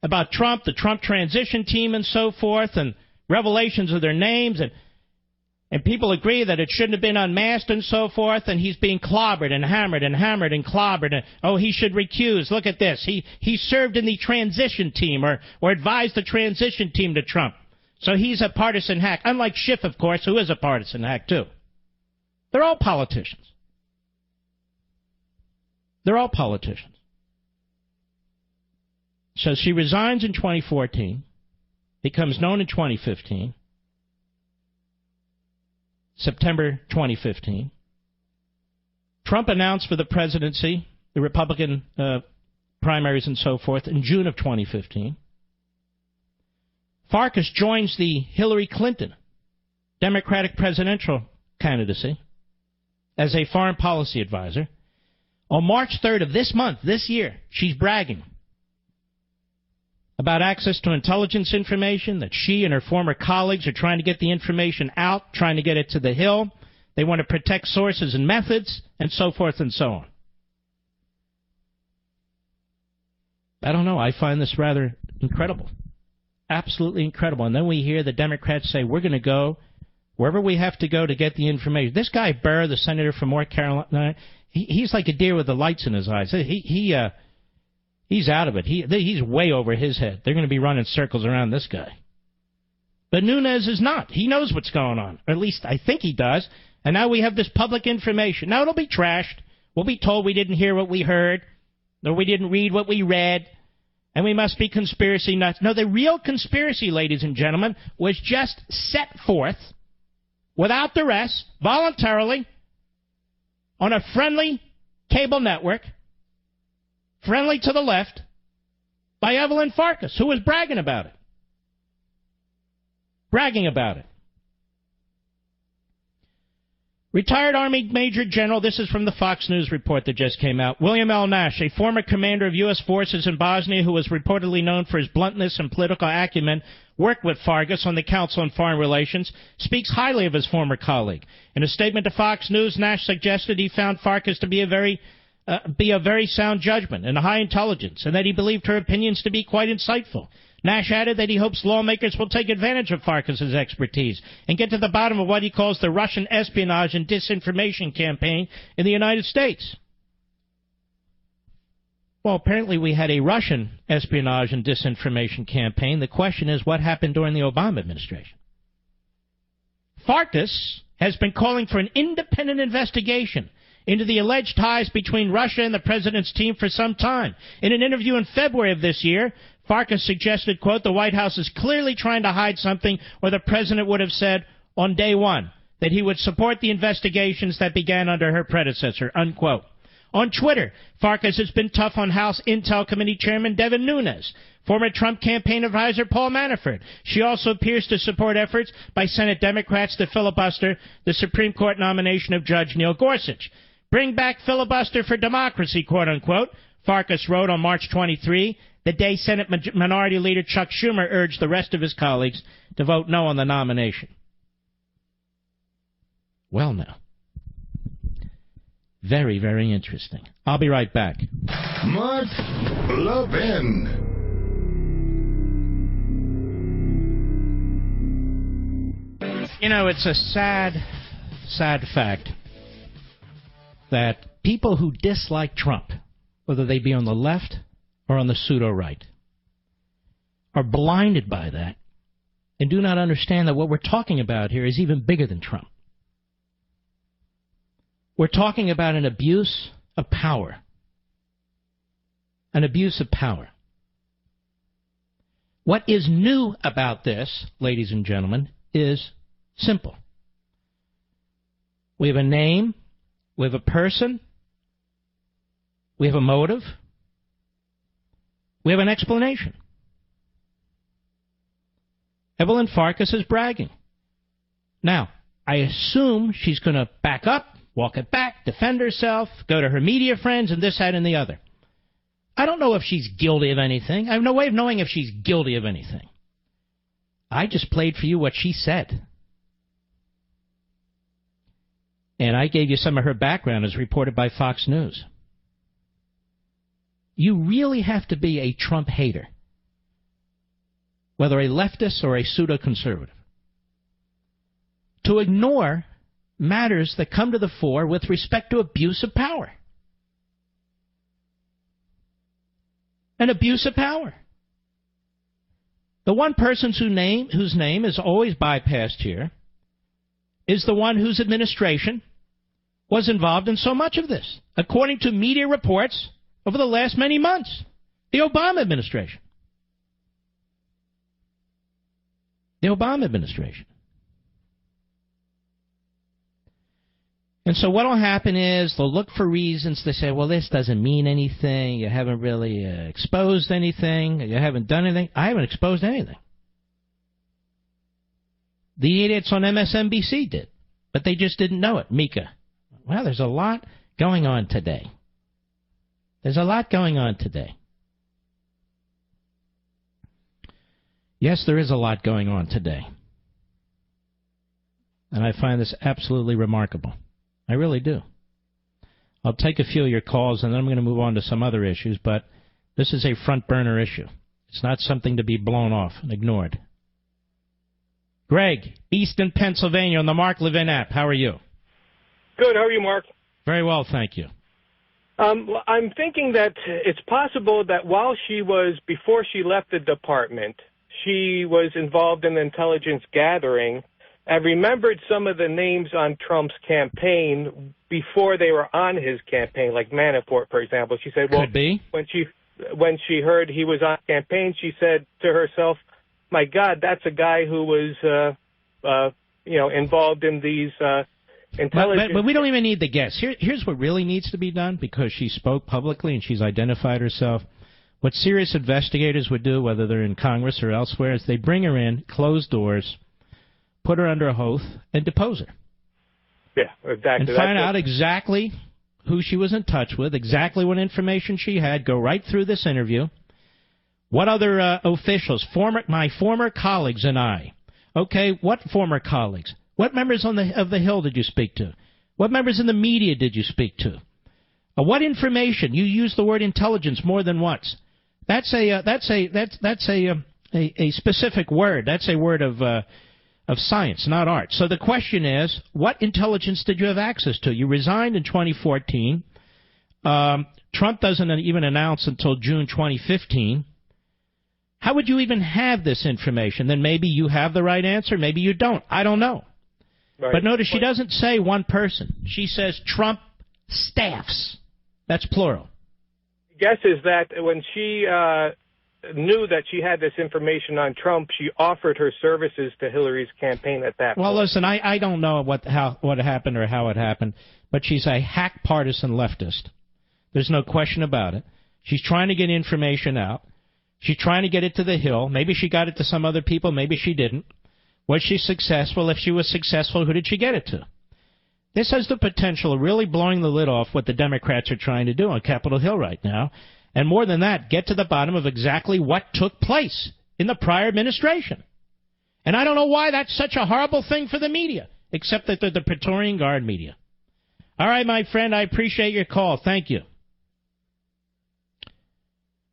about Trump, the Trump transition team and so forth, and revelations of their names, and people agree that it shouldn't have been unmasked and so forth, and he's being clobbered and hammered and hammered and clobbered. And, oh, he should recuse. Look at this. He served in the transition team or advised the transition team to Trump. So he's a partisan hack. Unlike Schiff, of course, who is a partisan hack, too. They're all politicians. They're all politicians. So she resigns in 2014, becomes known in 2015, September 2015. Trump announced for the presidency, the Republican primaries and so forth, in June of 2015. Farkas joins the Hillary Clinton Democratic presidential candidacy as a foreign policy advisor. On March 3rd of this month, this year, she's bragging about access to intelligence information, that she and her former colleagues are trying to get the information out, trying to get it to the Hill. They want to protect sources and methods, and so forth and so on. I don't know. I find this rather incredible. Absolutely incredible. And then we hear the Democrats say, we're going to go wherever we have to go to get the information. This guy Burr, the senator from North Carolina, he's like a deer with the lights in his eyes. He's out of it. He's way over his head. They're going to be running circles around this guy. But Nunes is not. He knows what's going on. Or at least I think he does. And now we have this public information. Now it'll be trashed. We'll be told we didn't hear what we heard, or we didn't read what we read, and we must be conspiracy nuts. No, the real conspiracy, ladies and gentlemen, was just set forth without duress, voluntarily, on a friendly cable network, friendly to the left, by Evelyn Farkas, who was bragging about it. Retired Army Major General, this is from the Fox News report that just came out, William L. Nash, a former commander of U.S. forces in Bosnia who was reportedly known for his bluntness and political acumen, worked with Farkas on the Council on Foreign Relations, speaks highly of his former colleague. In a statement to Fox News, Nash suggested he found Farkas to be a very sound judgment and a high intelligence, and that he believed her opinions to be quite insightful. Nash added that he hopes lawmakers will take advantage of Farkas's expertise and get to the bottom of what he calls the Russian espionage and disinformation campaign in the United States. Well, apparently we had a Russian espionage and disinformation campaign. The question is, what happened during the Obama administration? Farkas has been calling for an independent investigation into the alleged ties between Russia and the president's team for some time. In an interview in February of this year, Farkas suggested, quote, the White House is clearly trying to hide something, or the president would have said on day one that he would support the investigations that began under her predecessor, unquote. On Twitter, Farkas has been tough on House Intel Committee Chairman Devin Nunes, former Trump campaign advisor Paul Manafort. She also appears to support efforts by Senate Democrats to filibuster the Supreme Court nomination of Judge Neil Gorsuch. Bring back filibuster for democracy, quote unquote, Farkas wrote on March 23, the day Senate Minority Leader Chuck Schumer urged the rest of his colleagues to vote no on the nomination. Well, now. Very, very interesting. I'll be right back. Mark Levin. You know, it's a sad, sad fact that people who dislike Trump, whether they be on the left or on the pseudo-right, are blinded by that and do not understand that what we're talking about here is even bigger than Trump. We're talking about an abuse of power. An abuse of power. What is new about this, ladies and gentlemen, is simple. We have a name, we have a person, we have a motive, we have an explanation. Evelyn Farkas is bragging. Now, I assume she's going to back up, walk it back, defend herself, go to her media friends, and this, that, and the other. I don't know if she's guilty of anything. I have no way of knowing if she's guilty of anything. I just played for you what she said. And I gave you some of her background as reported by Fox News. You really have to be a Trump hater, whether a leftist or a pseudo-conservative, to ignore matters that come to the fore with respect to abuse of power. An abuse of power. The one person whose name is always bypassed here is the one whose administration was involved in so much of this, according to media reports over the last many months. The Obama administration. The Obama administration. And so what will happen is they'll look for reasons. They say, well, this doesn't mean anything. You haven't really exposed anything. You haven't done anything. I haven't exposed anything. The idiots on MSNBC did, but they just didn't know it. Mika. Well, there's a lot going on today. There's a lot going on today. Yes, there is a lot going on today. And I find this absolutely remarkable. I really do. I'll take a few of your calls, and then I'm going to move on to some other issues, but this is a front-burner issue. It's not something to be blown off and ignored. Greg, Easton, Pennsylvania, on the Mark Levin app. How are you? Good. How are you, Mark? Very well, thank you. I'm thinking that it's possible that before she left the department, she was involved in intelligence gathering and remembered some of the names on Trump's campaign before they were on his campaign, like Manafort, for example. She said, well, could be. When she heard he was on campaign, she said to herself, my God, that's a guy who was, involved in these intelligence. But we don't even need the guess. Here's what really needs to be done, because she spoke publicly and she's identified herself. What serious investigators would do, whether they're in Congress or elsewhere, is they bring her in, close doors, put her under oath, and depose her. Yeah, exactly. And find out exactly who she was in touch with, exactly what information she had, go right through this interview. What other officials, my former colleagues and I. Okay, what former colleagues? What members of the Hill did you speak to? What members in the media did you speak to? What information? You used the word intelligence more than once. That's a specific word. That's a word of science, not art. So the question is, what intelligence did you have access to? You resigned in 2014. Trump doesn't even announce until June 2015. How would you even have this information? Then maybe you have the right answer, maybe you don't. I don't know. Right. But notice she doesn't say one person. She says Trump staffs. That's plural. Guess is that when she knew that she had this information on Trump, she offered her services to Hillary's campaign at that point. Well, listen, I don't know what happened or how it happened, but she's a hack partisan leftist. There's no question about it. She's trying to get information out. She's trying to get it to the Hill. Maybe she got it to some other people. Maybe she didn't. Was she successful? If she was successful, who did she get it to? This has the potential of really blowing the lid off what the Democrats are trying to do on Capitol Hill right now. And more than that, get to the bottom of exactly what took place in the prior administration. And I don't know why that's such a horrible thing for the media, except that they're the Praetorian Guard media. All right, my friend, I appreciate your call. Thank you.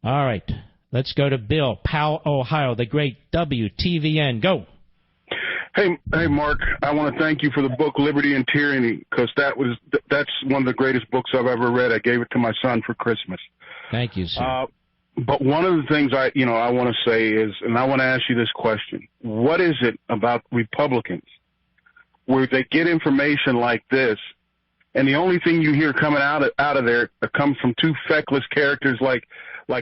All right, let's go to Bill, Powell, Ohio, the great WTVN. Go. Hey, Mark, I want to thank you for the book Liberty and Tyranny, because that's one of the greatest books I've ever read. I gave it to my son for Christmas. Thank you, sir. But one of the things I want to say is, and I want to ask you this question: what is it about Republicans where they get information like this, and the only thing you hear coming out of there comes from two feckless characters like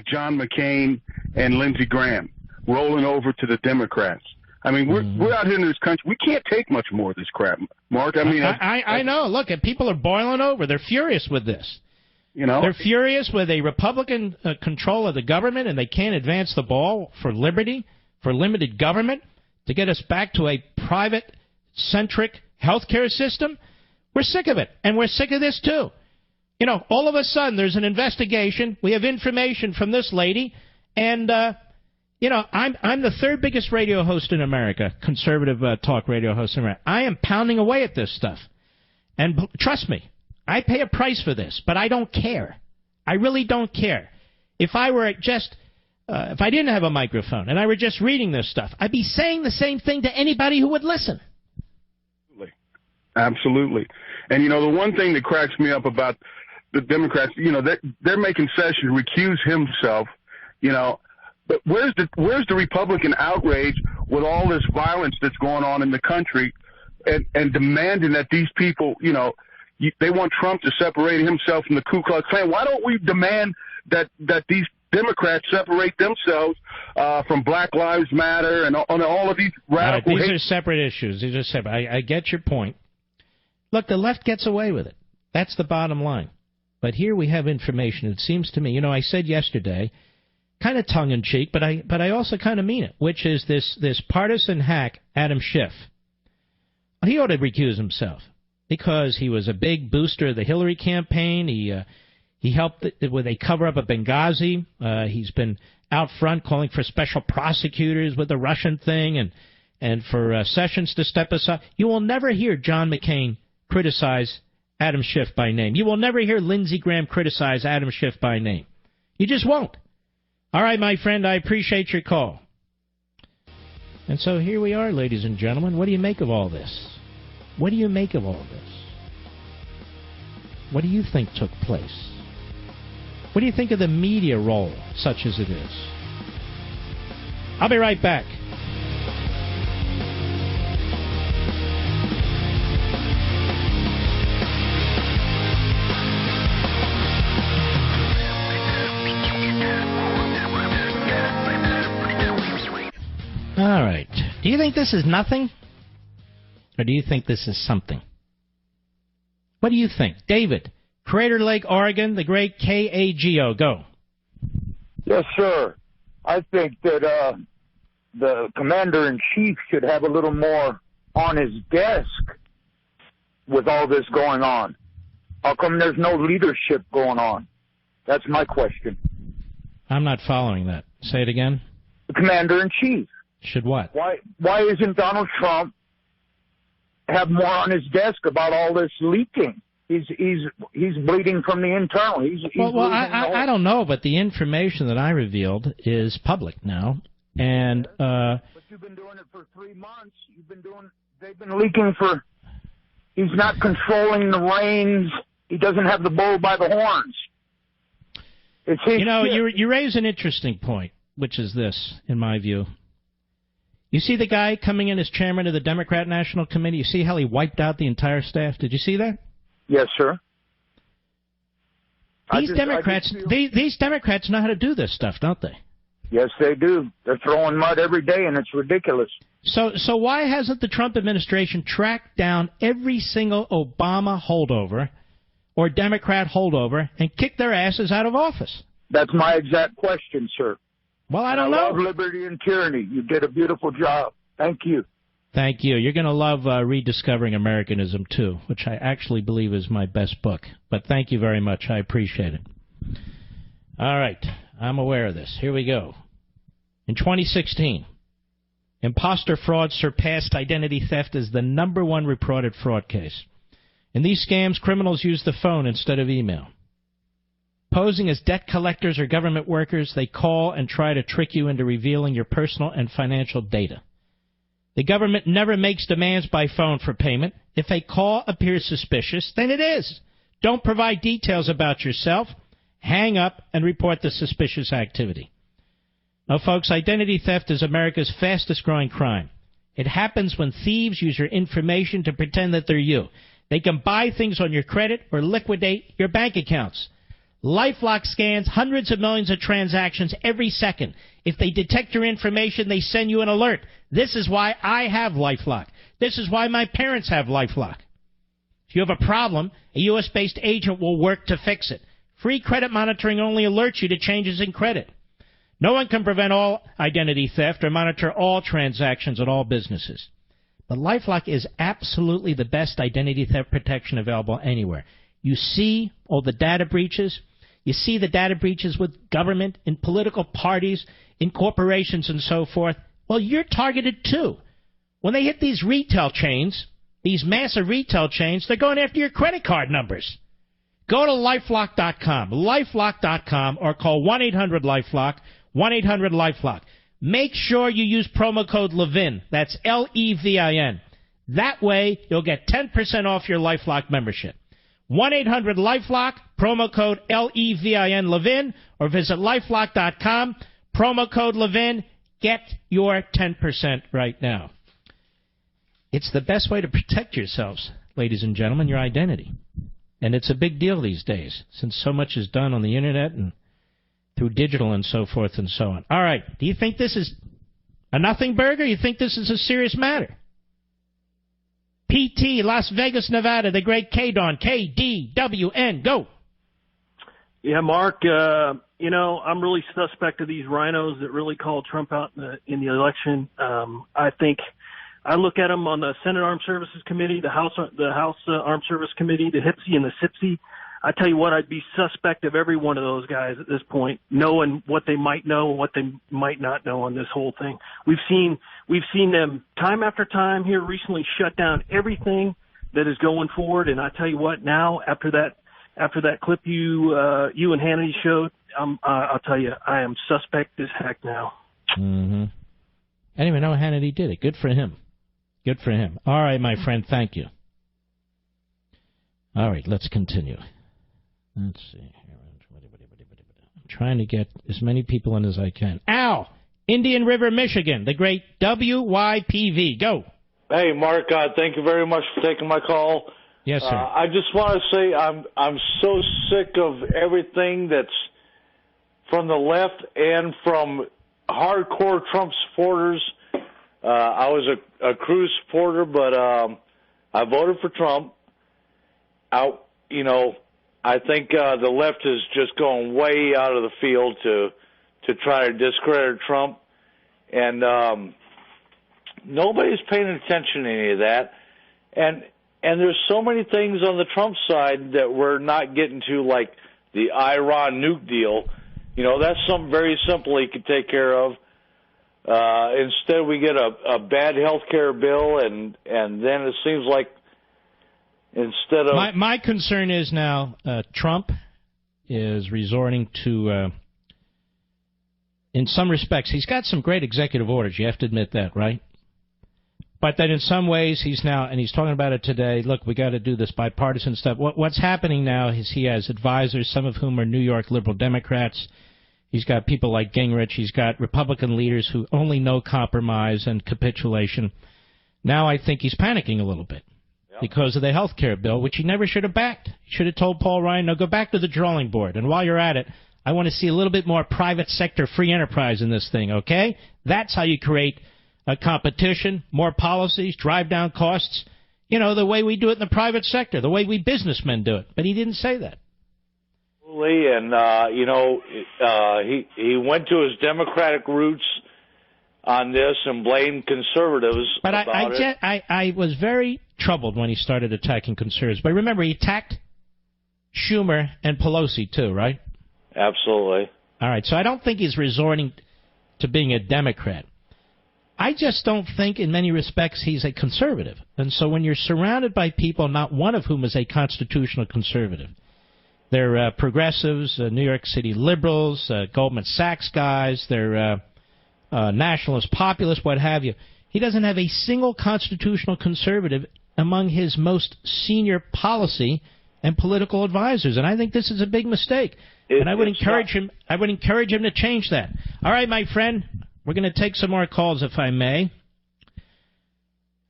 John McCain and Lindsey Graham rolling over to the Democrats? I mean, we're out here in this country. We can't take much more of this crap, Mark. I mean, I know. Look, people are boiling over. They're furious with this. They're furious with a Republican control of the government, and they can't advance the ball for liberty, for limited government, to get us back to a private-centric health care system. We're sick of it, and we're sick of this, too. All of a sudden, there's an investigation. We have information from this lady, and I'm the third biggest radio host in America, conservative talk radio host in America. I am pounding away at this stuff. And trust me, I pay a price for this, but I don't care. I really don't care. If I were just, if I didn't have a microphone and I were just reading this stuff, I'd be saying the same thing to anybody who would listen. Absolutely. And, the one thing that cracks me up about the Democrats, they're making Sessions recuse himself, But where's the Republican outrage with all this violence that's going on in the country, and demanding that these people, they want Trump to separate himself from the Ku Klux Klan? Why don't we demand that these Democrats separate themselves from Black Lives Matter and on all of these radical? These are separate issues. These are separate. I get your point. Look, the left gets away with it. That's the bottom line. But here we have information. It seems to me, I said yesterday, kind of tongue-in-cheek, but I also kind of mean it, which is this partisan hack, Adam Schiff. He ought to recuse himself because he was a big booster of the Hillary campaign. He helped with a cover-up of Benghazi. He's been out front calling for special prosecutors with the Russian thing and for Sessions to step aside. You will never hear John McCain criticize Adam Schiff by name. You will never hear Lindsey Graham criticize Adam Schiff by name. You just won't. All right, my friend, I appreciate your call. And so here we are, ladies and gentlemen. What do you make of all this? What do you make of all this? What do you think took place? What do you think of the media role, such as it is? I'll be right back. All right. Do you think this is nothing? Or do you think this is something? What do you think? David, Crater Lake, Oregon, the great KAGO. Go. Yes, sir. I think that the commander-in-chief should have a little more on his desk with all this going on. How come there's no leadership going on? That's my question. I'm not following that. Say it again. The commander-in-chief. Should what? Why isn't Donald Trump have more on his desk about all this leaking? He's bleeding from the internal. I don't know, but the information that I revealed is public now, and but you've been doing it for 3 months. They've been leaking for. He's not controlling the reins. He doesn't have the bull by the horns. It's his you raise an interesting point, which is this, in my view. You see the guy coming in as chairman of the Democrat National Committee? You see how he wiped out the entire staff? Did you see that? Yes, sir. These Democrats know how to do this stuff, don't they? Yes, they do. They're throwing mud every day, and it's ridiculous. So why hasn't the Trump administration tracked down every single Obama holdover or Democrat holdover and kicked their asses out of office? That's my exact question, sir. Well, I don't know. I love Liberty and Tyranny. You did a beautiful job. Thank you. Thank you. You're going to love Rediscovering Americanism, too, which I actually believe is my best book. But thank you very much. I appreciate it. All right. I'm aware of this. Here we go. In 2016, imposter fraud surpassed identity theft as the #1 reported fraud case. In these scams, criminals use the phone instead of email. Posing as debt collectors or government workers, they call and try to trick you into revealing your personal and financial data. The government never makes demands by phone for payment. If a call appears suspicious, then it is. Don't provide details about yourself. Hang up and report the suspicious activity. Now, folks, identity theft is America's fastest-growing crime. It happens when thieves use your information to pretend that they're you. They can buy things on your credit or liquidate your bank accounts. LifeLock scans hundreds of millions of transactions every second. If they detect your information, they send you an alert. This is why I have LifeLock. This is why my parents have LifeLock. If you have a problem, a U.S.-based agent will work to fix it. Free credit monitoring only alerts you to changes in credit. No one can prevent all identity theft or monitor all transactions at all businesses. But LifeLock is absolutely the best identity theft protection available anywhere. You see all the data breaches. You see the data breaches with government, in political parties, in corporations, and so forth. Well, you're targeted too. When they hit these retail chains, these massive retail chains, they're going after your credit card numbers. Go to lifelock.com, lifelock.com, or call 1-800-LIFELOCK, 1-800-LIFELOCK. Make sure you use promo code Levin. That's Levin. That way, you'll get 10% off your LifeLock membership. 1-800-LIFELOCK, promo code Levin, Levin, or visit lifelock.com, promo code Levin. Get your 10% right now. It's the best way to protect yourselves, ladies and gentlemen, your identity. And it's a big deal these days, since so much is done on the Internet and through digital and so forth and so on. All right, do you think this is a nothing burger? You think this is a serious matter? PT, Las Vegas, Nevada, the great K-Don, KDWN, go. Yeah, Mark, I'm really suspect of these rhinos that really called Trump out in the election. I look at them on the Senate Armed Services Committee, the House Armed Service Committee, the HIPSI and the SIPSI. I tell you what, I'd be suspect of every one of those guys at this point, knowing what they might know and what they might not know on this whole thing. We've seen them time after time here recently shut down everything that is going forward. And I tell you what, now after that clip you and Hannity showed, I'll tell you, I am suspect as heck now. Mm-hmm. I didn't even know Hannity did it. Good for him. Good for him. All right, my friend, thank you. All right, let's continue. Let's see. I'm trying to get as many people in as I can. Al, Indian River, Michigan, the great WYPV. Go. Hey, Mark, thank you very much for taking my call. Yes, sir. I just want to say I'm so sick of everything that's from the left and from hardcore Trump supporters I was a Cruz supporter, but I voted for Trump. I think the left is just going way out of the field to try to discredit Trump, and nobody's paying attention to any of that. And there's so many things on the Trump side that we're not getting to, like the Iran nuke deal. That's something very simple he could take care of. Instead, we get a bad health care bill, and then it seems like instead of... My concern is now Trump is resorting to, in some respects, he's got some great executive orders. You have to admit that, right? But that in some ways he's now, and he's talking about it today, look, we got to do this bipartisan stuff. What's happening now is he has advisors, some of whom are New York liberal Democrats. He's got people like Gingrich. He's got Republican leaders who only know compromise and capitulation. Now I think he's panicking a little bit because of the health care bill, which he never should have backed. He should have told Paul Ryan, no, go back to the drawing board. And while you're at it, I want to see a little bit more private sector free enterprise in this thing, okay? That's how you create a competition, more policies, drive down costs, the way we do it in the private sector, the way we businessmen do it. But he didn't say that. And, he went to his Democratic roots on this and blamed conservatives about it. I was very troubled when he started attacking conservatives. But remember, he attacked Schumer and Pelosi, too, right? Absolutely. All right, so I don't think he's resorting to being a Democrat. I just don't think, in many respects, he's a conservative. And so when you're surrounded by people, not one of whom is a constitutional conservative, they're progressives, New York City liberals, Goldman Sachs guys, they're nationalists, populists, what have you. He doesn't have a single constitutional conservative among his most senior policy and political advisors, and I think this is a big mistake. And I would encourage him. I would encourage him to change that. All right, my friend. We're going to take some more calls, if I may.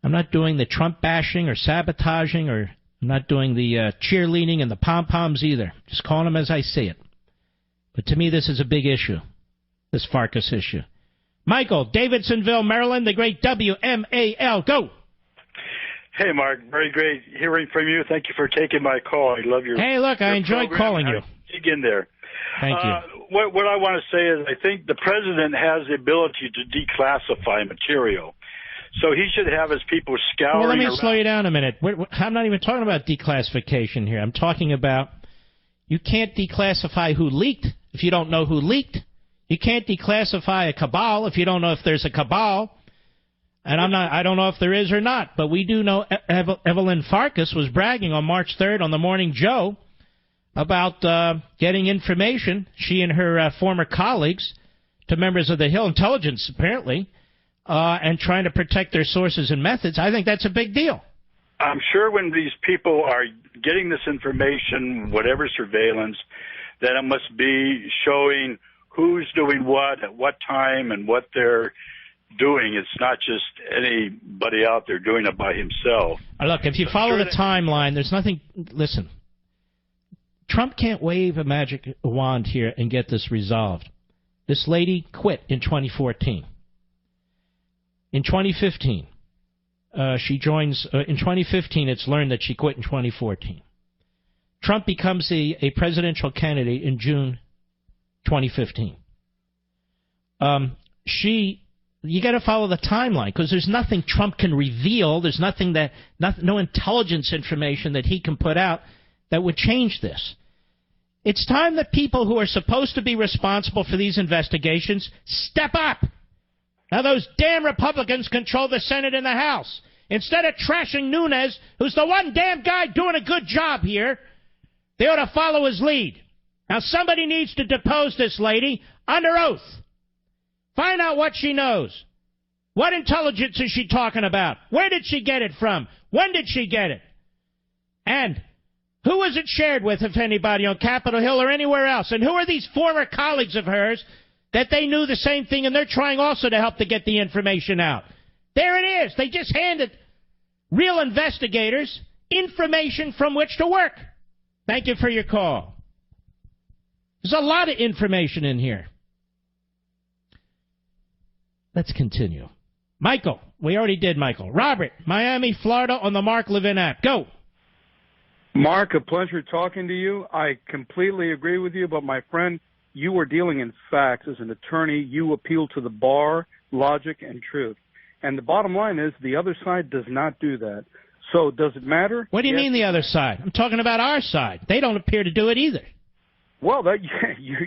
I'm not doing the Trump bashing or sabotaging, or I'm not doing the cheerleading and the pom-poms either. Just calling them as I see it. But to me, this is a big issue, this Farkas issue. Michael, Davidsonville, Maryland, the great WMAL. Go. Hey, Mark. Very great hearing from you. Thank you for taking my call. I love your Hey, look, I enjoy calling you. Dig in there. Thank you. What I want to say is I think the president has the ability to declassify material. So he should have his people scouring Well, let me around. slow you down a minute. I'm not even talking about declassification here. I'm talking about you can't declassify who leaked if you don't know who leaked. You can't declassify a cabal if you don't know if there's a cabal. And I don't know if there is or not. But we do know Evelyn Farkas was bragging on March 3rd on the Morning Joe about getting information, she and her former colleagues, to members of the Hill Intelligence, apparently, and trying to protect their sources and methods. I think that's a big deal. I'm sure when these people are getting this information, whatever surveillance, that it must be showing who's doing what at what time and what they're doing. It's not just anybody out there doing it by himself. Look, if you follow the timeline, there's nothing... Listen. Trump can't wave a magic wand here and get this resolved. This lady quit in 2014. In 2015, she joins. In 2015, it's learned that she quit in 2014. Trump becomes a presidential candidate in June 2015. You got to follow the timeline because there's nothing Trump can reveal. There's no intelligence information that he can put out that would change this. It's time that people who are supposed to be responsible for these investigations step up. Now, those damn Republicans control the Senate and the House. Instead of trashing Nunes, who's the one damn guy doing a good job here, they ought to follow his lead. Now, somebody needs to depose this lady under oath. Find out what she knows. What intelligence is she talking about? Where did she get it from? When did she get it? And who was it shared with, if anybody, on Capitol Hill or anywhere else? And who are these former colleagues of hers that they knew the same thing and they're trying also to help to get the information out? There it is. They just handed real investigators information from which to work. Thank you for your call. There's a lot of information in here. Let's continue. Michael. We already did Michael. Robert, Miami, Florida, on the Mark Levin app. Go. Mark, a pleasure talking to you. I completely agree with you, but my friend, you are dealing in facts. As an attorney, you appeal to the bar, logic, and truth. And the bottom line is the other side does not do that. So does it matter? What do you mean the other side? I'm talking about our side. They don't appear to do it either. Well,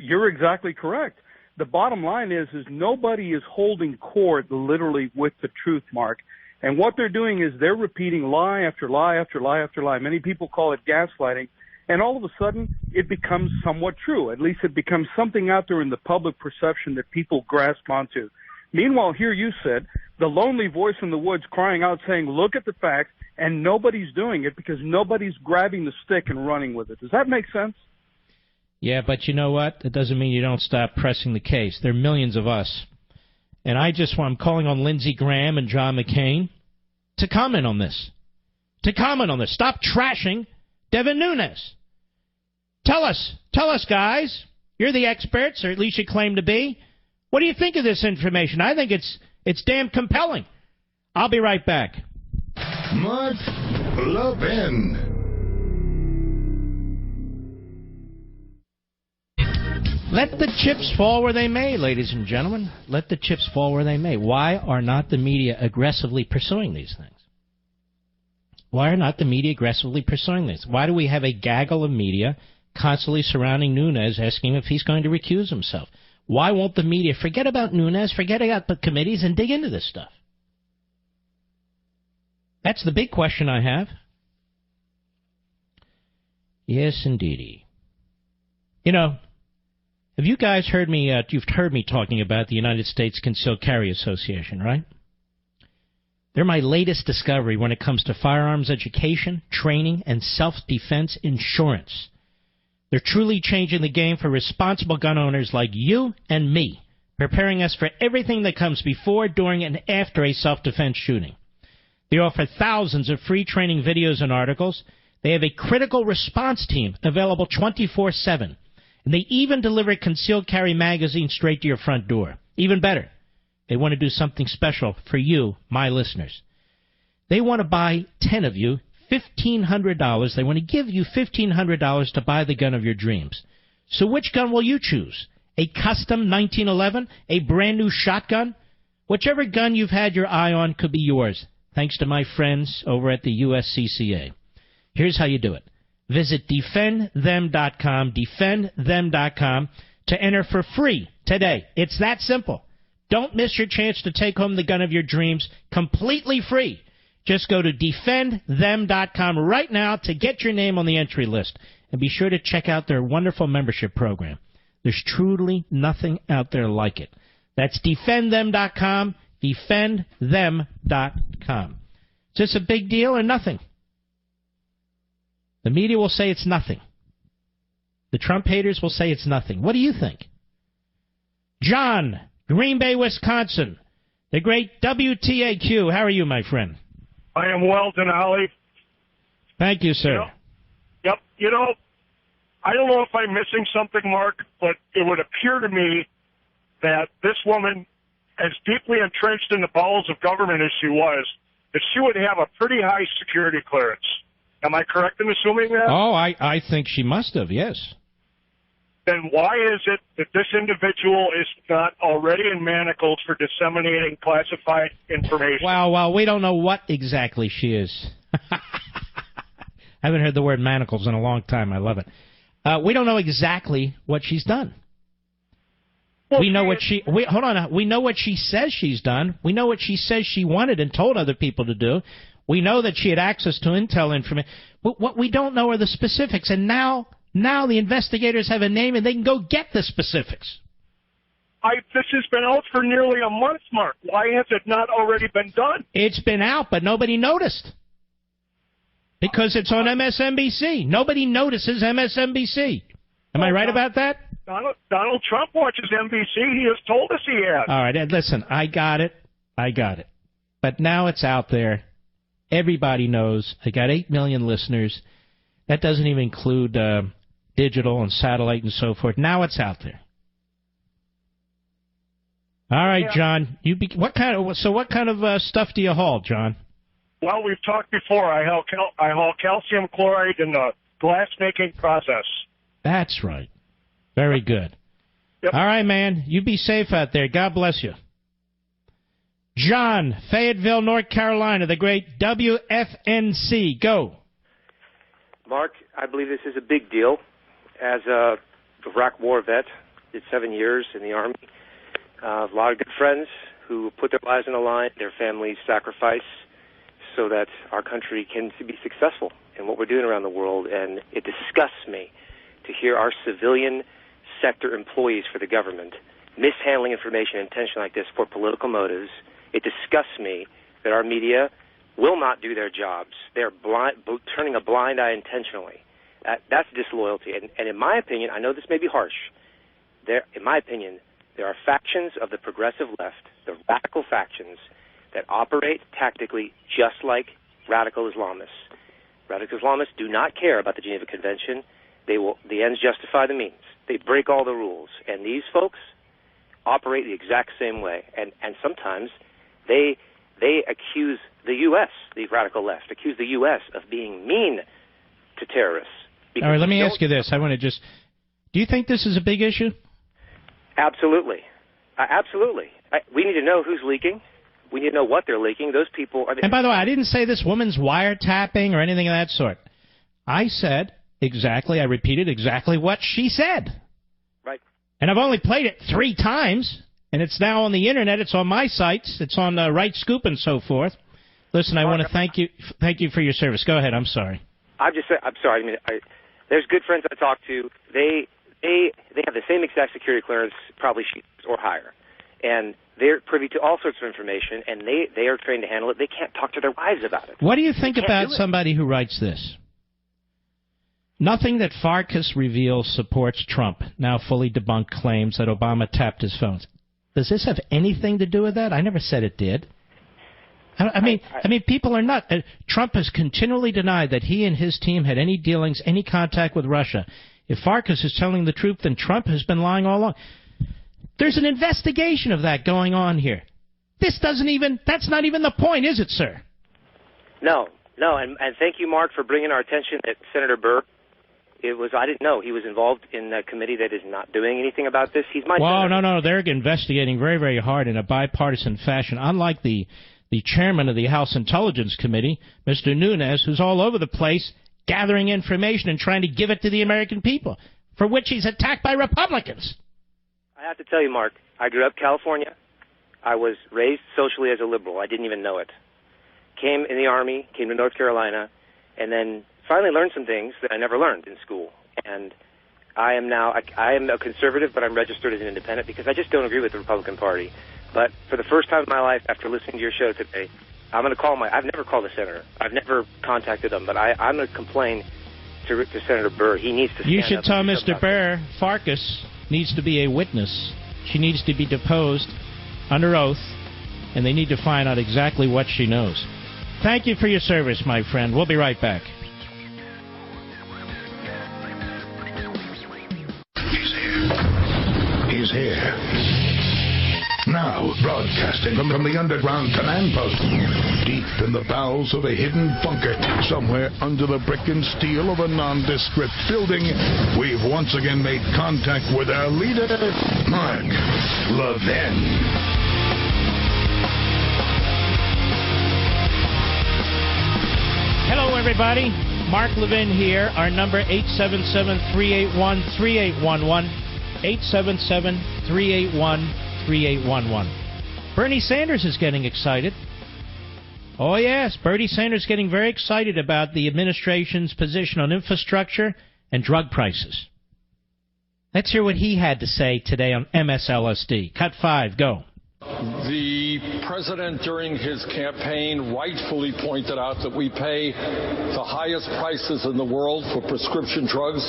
you're exactly correct. The bottom line is nobody is holding court literally with the truth, Mark. And what they're doing is they're repeating lie after lie after lie after lie. Many people call it gaslighting. And all of a sudden, it becomes somewhat true. At least it becomes something out there in the public perception that people grasp onto. Meanwhile, here you said, the lonely voice in the woods crying out saying, look at the facts, and nobody's doing it because nobody's grabbing the stick and running with it. Does that make sense? Yeah, but you know what? That doesn't mean you don't stop pressing the case. There are millions of us. And I'm calling on Lindsey Graham and John McCain to comment on this. Stop trashing Devin Nunes. Tell us, guys. You're the experts, or at least you claim to be. What do you think of this information? I think it's damn compelling. I'll be right back. Mark Levin. Let the chips fall where they may, ladies and gentlemen. Let the chips fall where they may. Why are not the media aggressively pursuing these things? Why are not the media aggressively pursuing this? Why do we have a gaggle of media constantly surrounding Nunes, asking him if he's going to recuse himself? Why won't the media forget about Nunes, forget about the committees, and dig into this stuff? That's the big question I have. Yes, indeedy. You know, have you guys heard me, you've heard me talking about the United States Concealed Carry Association, right? They're my latest discovery when it comes to firearms education, training, and self-defense insurance. They're truly changing the game for responsible gun owners like you and me, preparing us for everything that comes before, during, and after a self-defense shooting. They offer thousands of free training videos and articles. They have a critical response team available 24/7. And they even deliver concealed carry magazines straight to your front door. Even better, they want to do something special for you, my listeners. They want to buy 10 of you $1,500. They want to give you $1,500 to buy the gun of your dreams. So which gun will you choose? A custom 1911? A brand new shotgun? Whichever gun you've had your eye on could be yours, thanks to my friends over at the USCCA. Here's how you do it. Visit defendthem.com, defendthem.com, to enter for free today. It's that simple. Don't miss your chance to take home the gun of your dreams completely free. Just go to defendthem.com right now to get your name on the entry list. And be sure to check out their wonderful membership program. There's truly nothing out there like it. That's defendthem.com, defendthem.com. Is this a big deal or nothing? The media will say it's nothing. The Trump haters will say it's nothing. What do you think? John, Green Bay, Wisconsin, the great WTAQ. How are you, my friend? I am well, Denali. Thank you, sir. Yep. You know, I don't know if I'm missing something, Mark, but it would appear to me that this woman, as deeply entrenched in the bowels of government as she was, that she would have a pretty high security clearance. Am I correct in assuming that? Oh, I think she must have, yes. Then why is it that this individual is not already in manacles for disseminating classified information? Well, we don't know what exactly she is. I haven't heard the word manacles in a long time. I love it. We don't know exactly what she's done. Well, we know what we know what she says she's done. We know what she says she wanted and told other people to do. We know that she had access to intel information. But what we don't know are the specifics. And now the investigators have a name and they can go get the specifics. This has been out for nearly a month, Mark. Why has it not already been done? It's been out, but nobody noticed. Because it's on MSNBC. Nobody notices MSNBC. Am I right about that? Donald Trump watches NBC. He has told us he has. All right, listen, I got it. But now it's out there. Everybody knows. I got 8 million listeners. That doesn't even include digital and satellite and so forth. Now it's out there. All right, John. What kind of stuff do you haul, John? Well, we've talked before. I haul calcium chloride in the glass-making process. That's right. Very good. Yep. All right, man. You be safe out there. God bless you. John, Fayetteville, North Carolina, the great WFNC. Go. Mark, I believe this is a big deal. As a Iraq War vet, did 7 years in the Army. A lot of good friends who put their lives on the line, their families sacrifice so that our country can be successful in what we're doing around the world. And it disgusts me to hear our civilian sector employees for the government mishandling information intentionally like this for political motives. It disgusts me that our media will not do their jobs. They're turning a blind eye intentionally. That's disloyalty. And in my opinion, I know this may be harsh, in my opinion, there are factions of the progressive left, the radical factions, that operate tactically just like radical Islamists. Radical Islamists do not care about the Geneva Convention. The ends justify the means. They break all the rules. And these folks operate the exact same way. And sometimes they accuse the U.S., the radical left, accuse the U.S. of being mean to terrorists. All right, let me ask you this. I want to do you think this is a big issue? Absolutely. Absolutely. We need to know who's leaking. We need to know what they're leaking. Those people are... And by the way, I didn't say this woman's wiretapping or anything of that sort. I said I repeated exactly what she said. Right. And I've only played it 3 times, and it's now on the Internet. It's on my sites. It's on Right Scoop and so forth. Listen, I want to thank you for your service. Go ahead. I'm sorry. I'm sorry. I mean, there's good friends I talk to. They have the same exact security clearance, probably or higher, and they're privy to all sorts of information, and they are trained to handle it. They can't talk to their wives about it. What do you think about somebody who writes this? Nothing that Farkas reveals supports Trump. Now fully debunked claims that Obama tapped his phones. Does this have anything to do with that? I never said it did. I mean, people are nuts. Trump has continually denied that he and his team had any dealings, any contact with Russia. If Farkas is telling the truth, then Trump has been lying all along. There's an investigation of that going on here. That's not even the point, is it, sir? No, and thank you, Mark, for bringing our attention that Senator Burr, I didn't know he was involved in a committee that is not doing anything about this. He's my senator. No, they're investigating very, very hard in a bipartisan fashion, unlike the chairman of the House Intelligence Committee, Mr. Nunes, who's all over the place gathering information and trying to give it to the American people, for which he's attacked by Republicans. I have to tell you, Mark, I grew up in California. I was raised socially as a liberal. I didn't even know it. Came in the Army, came to North Carolina, and then finally learned some things that I never learned in school. And I am a conservative, but I'm registered as an independent because I just don't agree with the Republican Party. But for the first time in my life, after listening to your show today, I'm going to call I've never called the senator. I've never contacted him, but I'm going to complain to Senator Burr. He needs to stand up. You should tell Mr. Burr Farkas needs to be a witness. She needs to be deposed under oath, and they need to find out exactly what she knows. Thank you for your service, my friend. We'll be right back. He's here. Now, broadcasting from the underground command post, deep in the bowels of a hidden bunker, somewhere under the brick and steel of a nondescript building, we've once again made contact with our leader, Mark Levin. Hello, everybody. Mark Levin here. Our number, 877-381-3811. 877-381-3811. Bernie Sanders is getting excited. Oh, yes, Bernie Sanders getting very excited about the administration's position on infrastructure and drug prices. Let's hear what he had to say today on MSLSD. Cut 5, go. The president, during his campaign, rightfully pointed out that we pay the highest prices in the world for prescription drugs,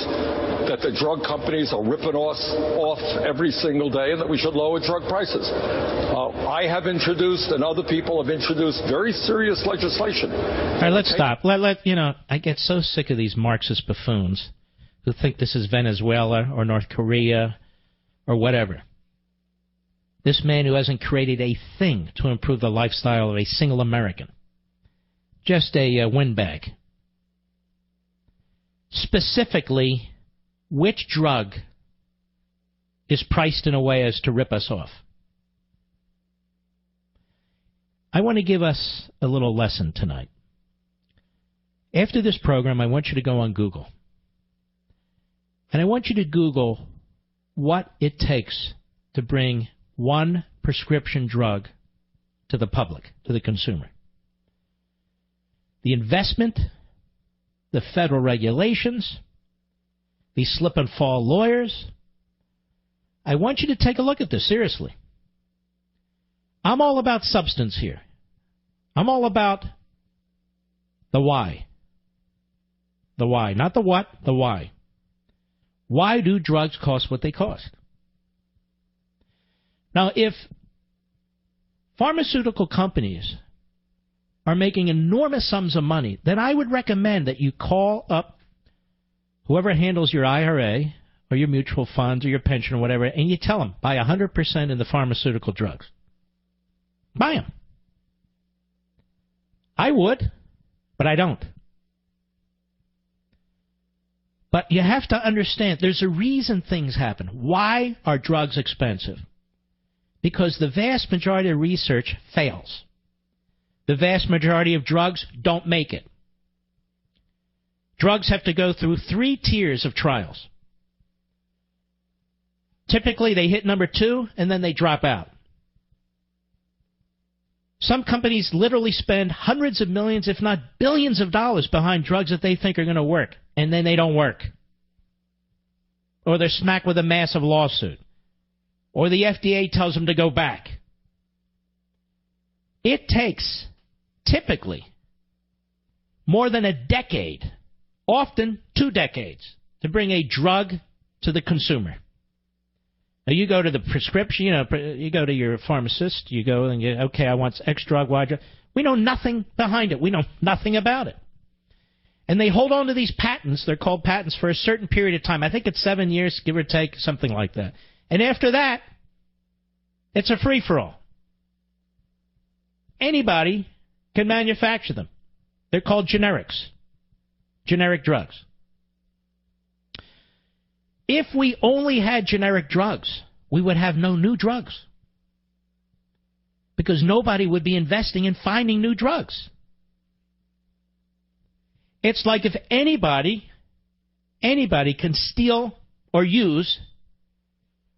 that the drug companies are ripping us off every single day, and that we should lower drug prices. I have introduced, and other people have introduced, very serious legislation. All right, let's stop. I get so sick of these Marxist buffoons who think this is Venezuela or North Korea or whatever. This man who hasn't created a thing to improve the lifestyle of a single American. Just a windbag. Specifically, which drug is priced in a way as to rip us off? I want to give us a little lesson tonight. After this program, I want you to go on Google. And I want you to Google what it takes to bring one prescription drug to the public, to the consumer. The investment, the federal regulations, the slip and fall lawyers. I want you to take a look at this, seriously. I'm all about substance here. I'm all about the why. The why. Not the what, the why. Why do drugs cost what they cost? Now, if pharmaceutical companies are making enormous sums of money, then I would recommend that you call up whoever handles your IRA or your mutual funds or your pension or whatever, and you tell them, buy 100% in the pharmaceutical drugs. Buy them. I would, but I don't. But you have to understand, there's a reason things happen. Why are drugs expensive? Because the vast majority of research fails. The vast majority of drugs don't make it. Drugs have to go through 3 tiers of trials. Typically, they hit number 2, and then they drop out. Some companies literally spend hundreds of millions, if not billions of dollars behind drugs that they think are going to work, and then they don't work. Or they're smacked with a massive lawsuit. Or the FDA tells them to go back. It takes, typically, more than a decade, often 2 decades, to bring a drug to the consumer. Now, you go to the prescription, you go to your pharmacist, you go and okay, I want X drug, Y drug. We know nothing behind it. We know nothing about it. And they hold on to these patents. They're called patents for a certain period of time. I think it's 7 years, give or take, something like that. And after that, it's a free-for-all. Anybody can manufacture them. They're called generics, generic drugs. If we only had generic drugs, we would have no new drugs. Because nobody would be investing in finding new drugs. It's like if anybody can steal or use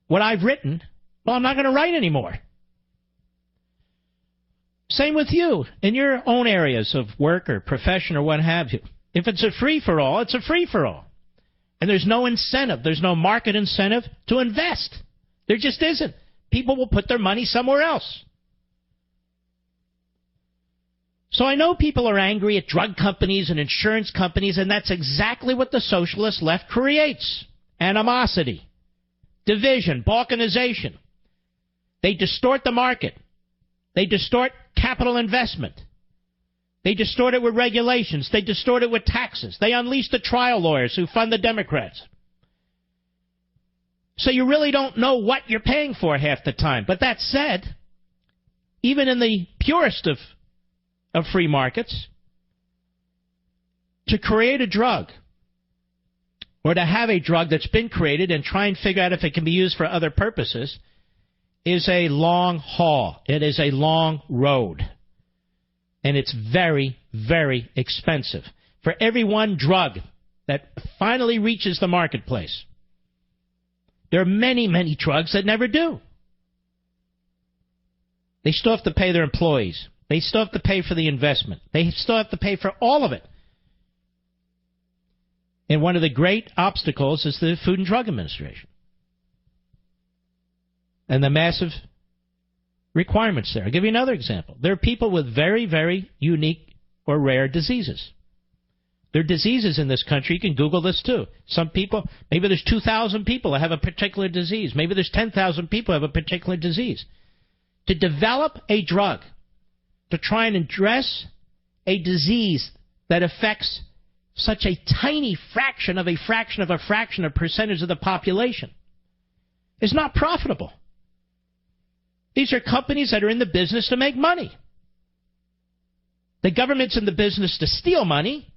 what I've written, well, I'm not going to write anymore. Same with you in your own areas of work or profession or what have you. If it's a free-for-all, it's a free-for-all. And there's no incentive. There's no market incentive to invest. There just isn't. People will put their money somewhere else. So I know people are angry at drug companies and insurance companies, and that's exactly what the socialist left creates. Animosity, division, balkanization. They distort the market. They distort capital investment. They distort it with regulations. They distort it with taxes. They unleash the trial lawyers who fund the Democrats. So you really don't know what you're paying for half the time. But that said, even in the purest of free markets, to create a drug or to have a drug that's been created and try and figure out if it can be used for other purposes is a long haul. It is a long road. And it's very, very expensive. For every one drug that finally reaches the marketplace, there are many, many drugs that never do. They still have to pay their employees. They still have to pay for the investment. They still have to pay for all of it. And one of the great obstacles is the Food and Drug Administration. And the massive requirements there. I'll give you another example. There are people with very, very unique or rare diseases. There are diseases in this country. You can Google this too. Some people, maybe there's 2,000 people that have a particular disease. Maybe there's 10,000 people who have a particular disease. To develop a drug to try and address a disease that affects such a tiny fraction of a percentage of the population is not profitable. These are companies that are in the business to make money. The government's in the business to steal money,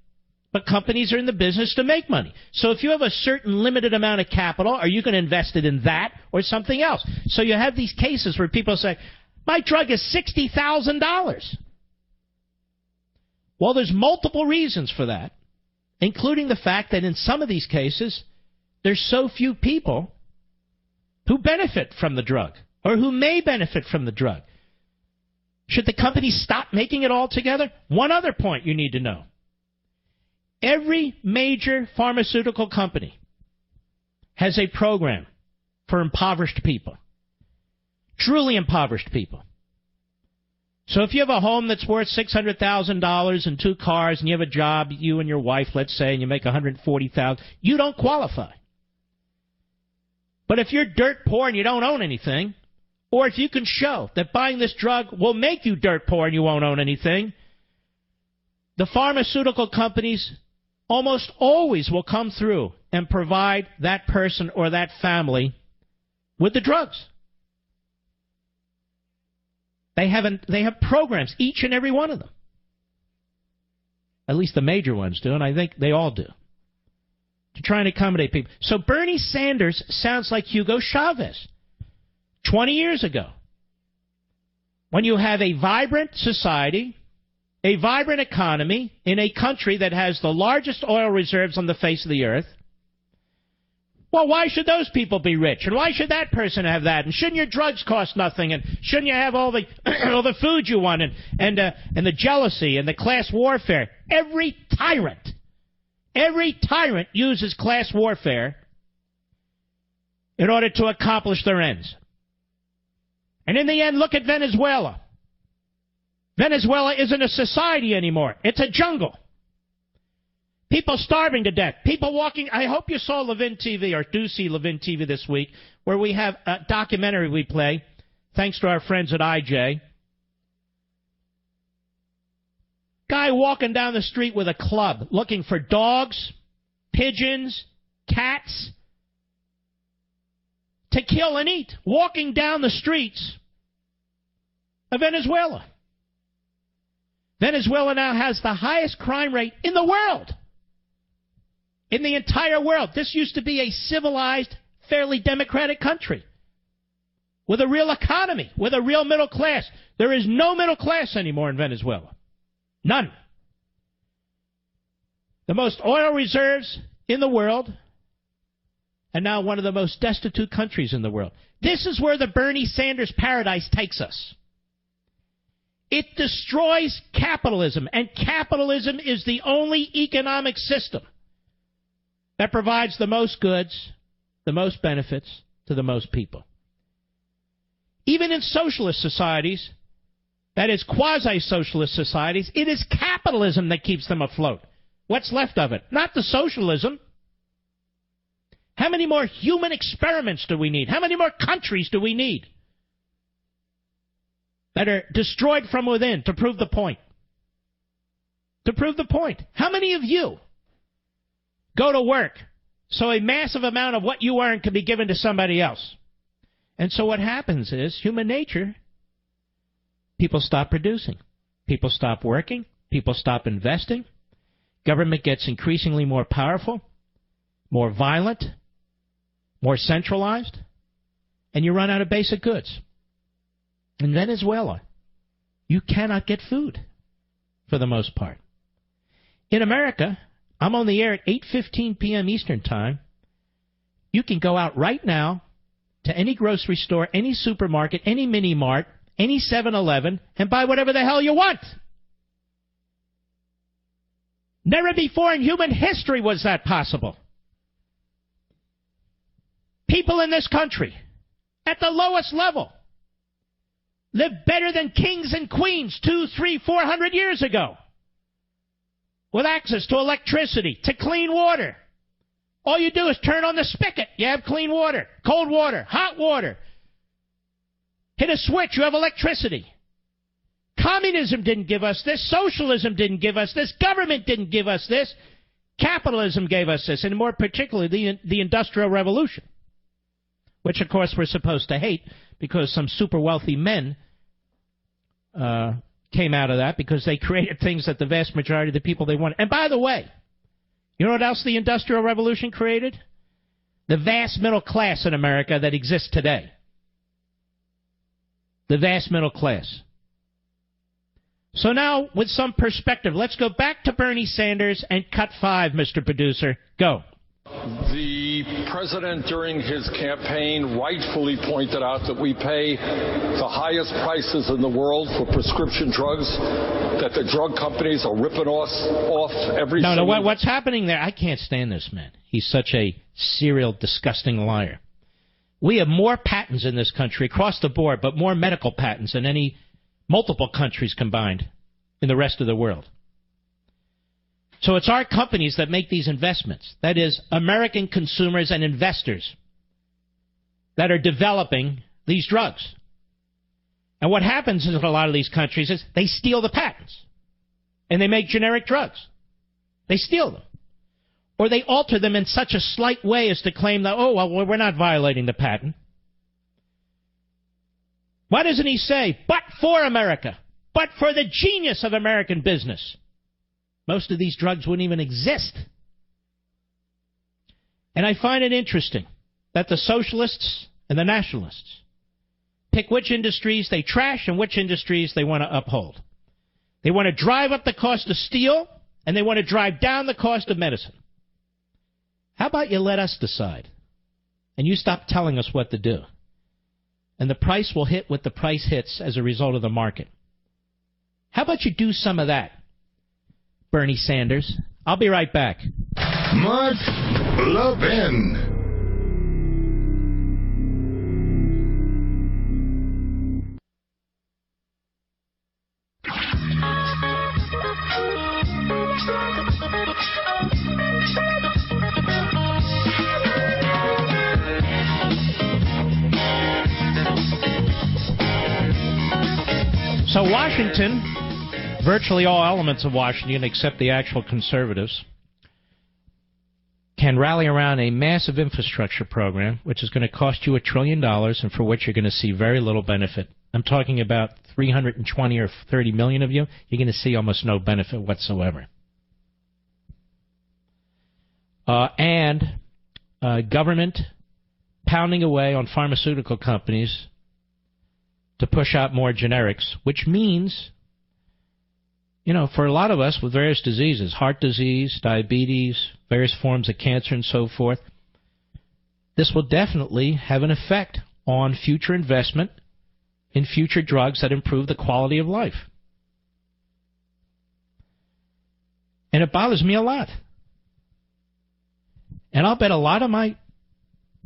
but companies are in the business to make money. So if you have a certain limited amount of capital, are you going to invest it in that or something else? So you have these cases where people say, my drug is $60,000. Well, there's multiple reasons for that, including the fact that in some of these cases, there's so few people who benefit from the drug or who may benefit from the drug. Should the companies stop making it altogether? One other point you need to know. Every major pharmaceutical company has a program for impoverished people, truly impoverished people. So if you have a home that's worth $600,000 and 2 cars and you have a job, you and your wife, let's say, and you make $140,000, you don't qualify. But if you're dirt poor and you don't own anything, or if you can show that buying this drug will make you dirt poor and you won't own anything, the pharmaceutical companies almost always will come through and provide that person or that family with the drugs. They have programs, each and every one of them. At least the major ones do, and I think they all do, to try and accommodate people. So Bernie Sanders sounds like Hugo Chavez 20 years ago. When you have a vibrant society, a vibrant economy in a country that has the largest oil reserves on the face of the earth, well, why should those people be rich? And why should that person have that? And shouldn't your drugs cost nothing? And shouldn't you have all the all the food you want? And the jealousy and the class warfare. Every tyrant uses class warfare in order to accomplish their ends. And in the end, look at Venezuela. Venezuela isn't a society anymore. It's a jungle. People starving to death. People walking. I hope you saw Levin TV, or do see Levin TV this week, where we have a documentary we play, thanks to our friends at IJ. Guy walking down the street with a club, looking for dogs, pigeons, cats, to kill and eat, walking down the streets of Venezuela. Venezuela now has the highest crime rate in the world. In the entire world. This used to be a civilized, fairly democratic country with a real economy, with a real middle class. There is no middle class anymore in Venezuela. None. The most oil reserves in the world, and now one of the most destitute countries in the world. This is where the Bernie Sanders paradise takes us. It destroys capitalism, and capitalism is the only economic system that provides the most goods, the most benefits to the most people. Even in socialist societies, that is quasi-socialist societies, it is capitalism that keeps them afloat. What's left of it? Not the socialism. How many more human experiments do we need? How many more countries do we need that are destroyed from within to prove the point? To prove the point. How many of you go to work so a massive amount of what you earn can be given to somebody else? And so what happens is, human nature, people stop producing. People stop working. People stop investing. Government gets increasingly more powerful, more violent, more centralized, and you run out of basic goods. In Venezuela, you cannot get food for the most part. In America, I'm on the air at 8:15 p.m. Eastern Time. You can go out right now to any grocery store, any supermarket, any mini-mart, any 7-Eleven, and buy whatever the hell you want. Never before in human history was that possible. People in this country, at the lowest level, live better than kings and queens 200, 300, 400 years ago, with access to electricity, to clean water. All you do is turn on the spigot. You have clean water, cold water, hot water. Hit a switch, you have electricity. Communism didn't give us this. Socialism didn't give us this. Government didn't give us this. Capitalism gave us this, and more particularly the Industrial Revolution. which, of course, we're supposed to hate because some super wealthy men came out of that because they created things that the vast majority of the people they wanted. And by the way, you know what else the Industrial Revolution created? The vast middle class in America that exists today. The vast middle class. So now, with some perspective, let's go back to Bernie Sanders and cut 5, Mr. Producer. Go. The president, during his campaign, rightfully pointed out that we pay the highest prices in the world for prescription drugs, that the drug companies are ripping off every single... No, what's happening there? I can't stand this man. He's such a serial, disgusting liar. We have more patents in this country across the board, but more medical patents than any multiple countries combined in the rest of the world. So it's our companies that make these investments. That is, American consumers and investors that are developing these drugs. And what happens in a lot of these countries is they steal the patents. And they make generic drugs. They steal them. Or they alter them in such a slight way as to claim that, oh, well, we're not violating the patent. Why doesn't he say, but for America, but for the genius of American business? Most of these drugs wouldn't even exist. And I find it interesting that the socialists and the nationalists pick which industries they trash and which industries they want to uphold. They want to drive up the cost of steel, and they want to drive down the cost of medicine. How about you let us decide, and you stop telling us what to do? And the price will hit what the price hits as a result of the market. How about you do some of that, Bernie Sanders? I'll be right back. Mark Levin. So Washington, virtually all elements of Washington, except the actual conservatives, can rally around a massive infrastructure program, which is going to cost you $1 trillion and for which you're going to see very little benefit. I'm talking about 320 or 30 million of you. You're going to see almost no benefit whatsoever. And government pounding away on pharmaceutical companies to push out more generics, which means, you know, for a lot of us with various diseases, heart disease, diabetes, various forms of cancer and so forth, this will definitely have an effect on future investment in future drugs that improve the quality of life. And it bothers me a lot. And I'll bet a lot of my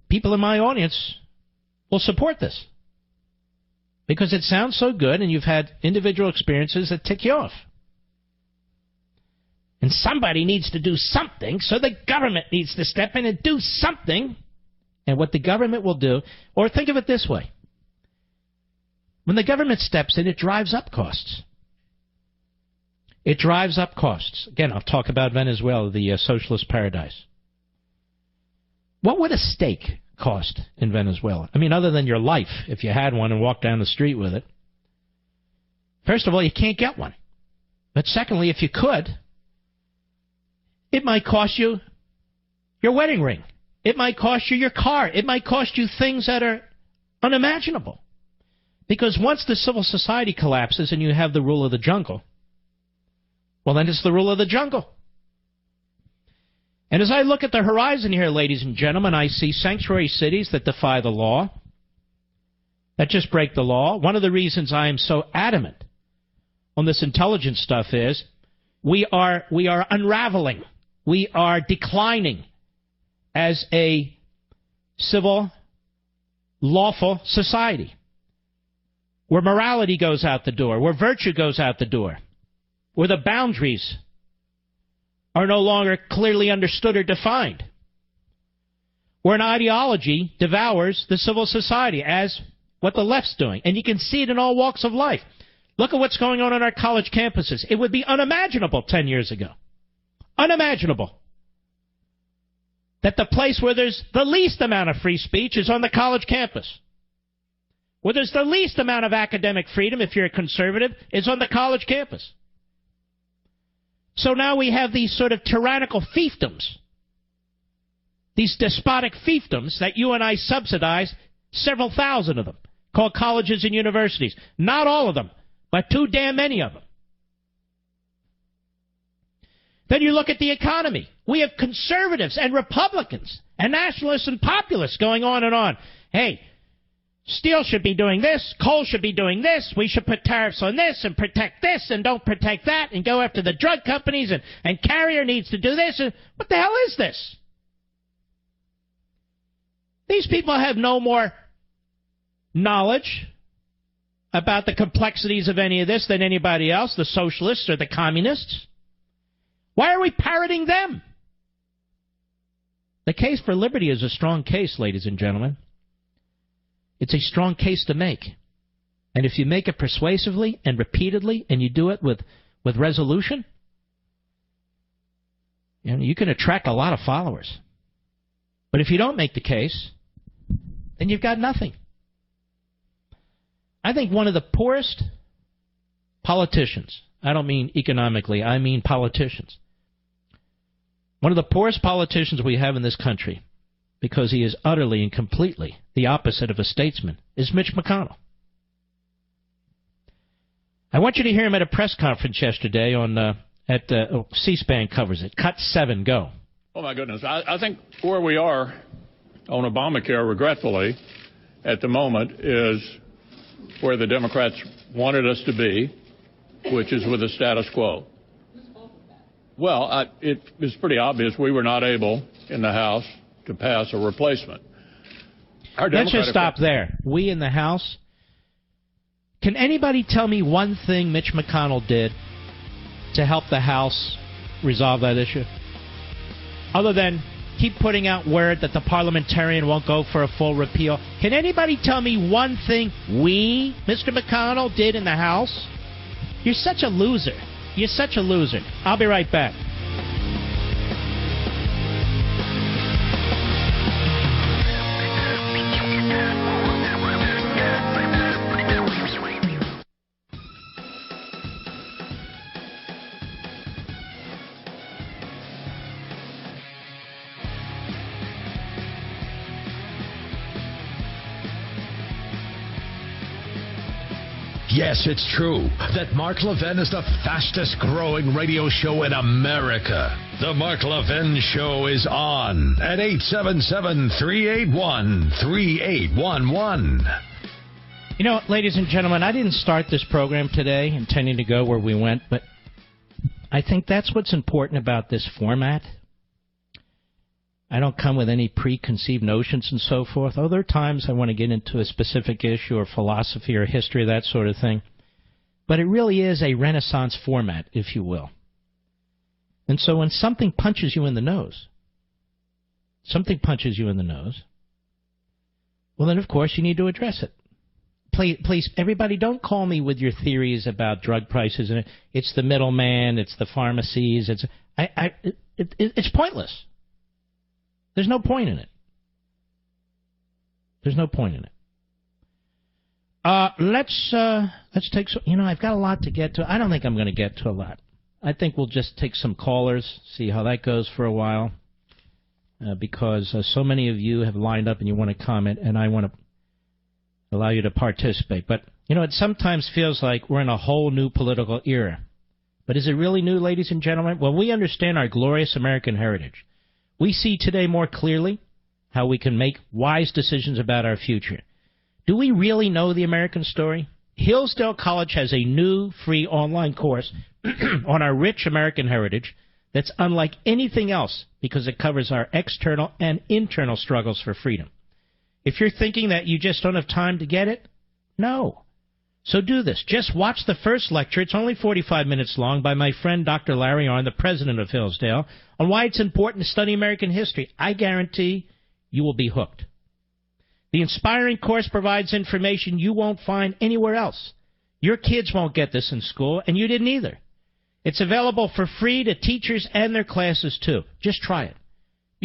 people in my audience will support this. Because it sounds so good and you've had individual experiences that tick you off. And somebody needs to do something, so the government needs to step in and do something. And what the government will do, or think of it this way. When the government steps in, it drives up costs. It drives up costs. Again, I'll talk about Venezuela, the socialist paradise. What would a steak cost in Venezuela? I mean, other than your life, if you had one and walked down the street with it. First of all, you can't get one. But secondly, if you could, it might cost you your wedding ring. It might cost you your car. It might cost you things that are unimaginable. Because once the civil society collapses and you have the rule of the jungle, well, then it's the rule of the jungle. And as I look at the horizon here, ladies and gentlemen, I see sanctuary cities that defy the law, that just break the law. One of the reasons I am so adamant on this intelligence stuff is we are unraveling. We are declining as a civil, lawful society, where morality goes out the door, where virtue goes out the door, where the boundaries are no longer clearly understood or defined, where an ideology devours the civil society, as what the left's doing. And you can see it in all walks of life. Look at what's going on our college campuses. It would be unimaginable 10 years ago. Unimaginable that the place where there's the least amount of free speech is on the college campus. Where there's the least amount of academic freedom, if you're a conservative, is on the college campus. So now we have these sort of tyrannical fiefdoms, these despotic fiefdoms that you and I subsidize, several thousand of them, called colleges and universities. Not all of them, but too damn many of them. Then you look at the economy. We have conservatives and Republicans and nationalists and populists going on and on. Hey, steel should be doing this, coal should be doing this, we should put tariffs on this and protect this and don't protect that and go after the drug companies and Carrier needs to do this. What the hell is this? These people have no more knowledge about the complexities of any of this than anybody else, the socialists or the communists. Why are we parroting them? The case for liberty is a strong case, ladies and gentlemen. It's a strong case to make. And if you make it persuasively and repeatedly and you do it with resolution, you can attract a lot of followers. But if you don't make the case, then you've got nothing. I think one of the poorest politicians, I don't mean economically, I mean politicians. One of the poorest politicians we have in this country, because he is utterly and completely the opposite of a statesman, is Mitch McConnell. I want you to hear him at a press conference yesterday C-SPAN covers it. Cut 7, go. Oh, my goodness. I think where we are on Obamacare, regretfully, at the moment, is where the Democrats wanted us to be, which is with the status quo. Well, it was pretty obvious we were not able in the House to pass a replacement. Let's just stop there. We in the House. Can anybody tell me one thing Mitch McConnell did to help the House resolve that issue? Other than keep putting out word that the parliamentarian won't go for a full repeal. Can anybody tell me one thing Mr. McConnell, did in the House? You're such a loser. You're such a loser. I'll be right back. Yes, it's true that Mark Levin is the fastest growing radio show in America. The Mark Levin Show is on at 877-381-3811. You know, ladies and gentlemen, I didn't start this program today intending to go where we went, but I think that's what's important about this format. I don't come with any preconceived notions and so forth. Oh, there are times I want to get into a specific issue or philosophy or history, that sort of thing. But it really is a Renaissance format, if you will. And so when something punches you in the nose, well, then, of course, you need to address it. Please, everybody, don't call me with your theories about drug prices. And it's the middleman, it's the pharmacies. It's pointless. There's no point in it. Let's take some. I've got a lot to get to. I don't think I'm going to get to a lot. I think we'll just take some callers, see how that goes for a while, because so many of you have lined up and you want to comment, and I want to allow you to participate. But, it sometimes feels like we're in a whole new political era. But is it really new, ladies and gentlemen? Well, we understand our glorious American heritage. We see today more clearly how we can make wise decisions about our future. Do we really know the American story? Hillsdale College has a new free online course on our rich American heritage that's unlike anything else because it covers our external and internal struggles for freedom. If you're thinking that you just don't have time to get it, no. So do this. Just watch the first lecture. It's only 45 minutes long by my friend Dr. Larry Arnn, the president of Hillsdale, on why it's important to study American history. I guarantee you will be hooked. The inspiring course provides information you won't find anywhere else. Your kids won't get this in school, and you didn't either. It's available for free to teachers and their classes, too. Just try it.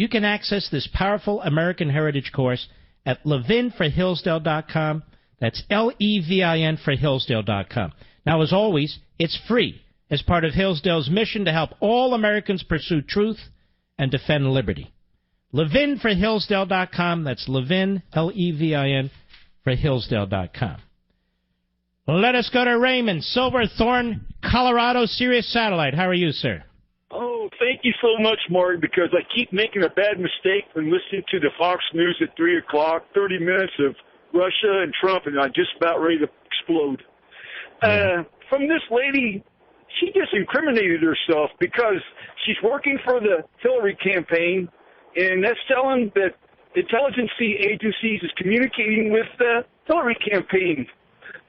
You can access this powerful American Heritage course at levinforhillsdale.com. That's Levin for Hillsdale.com. Now, as always, it's free as part of Hillsdale's mission to help all Americans pursue truth and defend liberty. Levinforhillsdale.com. That's Levin, Levin, for Hillsdale.com. Let us go to Raymond, Silverthorne, Colorado, Sirius Satellite. How are you, sir? Oh, thank you so much, Mark, because I keep making a bad mistake when listening to the Fox News at 3 o'clock, 30 minutes of Russia and Trump, and I'm just about ready to explode. From this lady, she just incriminated herself because she's working for the Hillary campaign, and that's telling that intelligence agencies is communicating with the Hillary campaign.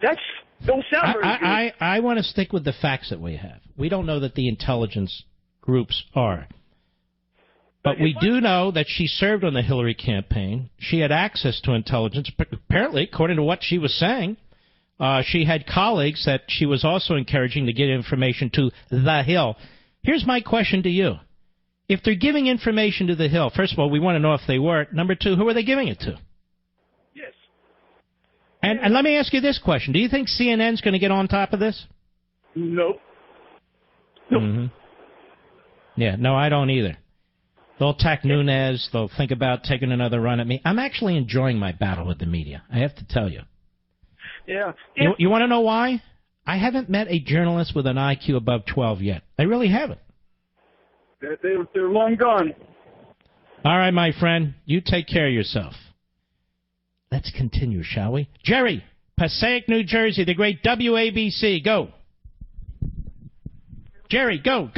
That's don't sound very good. I want to stick with the facts that we have. We don't know that the intelligence groups are. But we do know that she served on the Hillary campaign. She had access to intelligence. Apparently, according to what she was saying, she had colleagues that she was also encouraging to get information to the Hill. Here's my question to you. If they're giving information to the Hill, first of all, we want to know if they were. Number two, who are they giving it to? Yes. And let me ask you this question. Do you think CNN's going to get on top of this? Nope. Mm-hmm. Yeah, no, I don't either. They'll attack Nunes. They'll think about taking another run at me. I'm actually enjoying my battle with the media, I have to tell you. Yeah. You want to know why? I haven't met a journalist with an IQ above 12 yet. I really haven't. They're long gone. All right, my friend. You take care of yourself. Let's continue, shall we? Jerry, Passaic, New Jersey, the great WABC. Go. Jerry, go.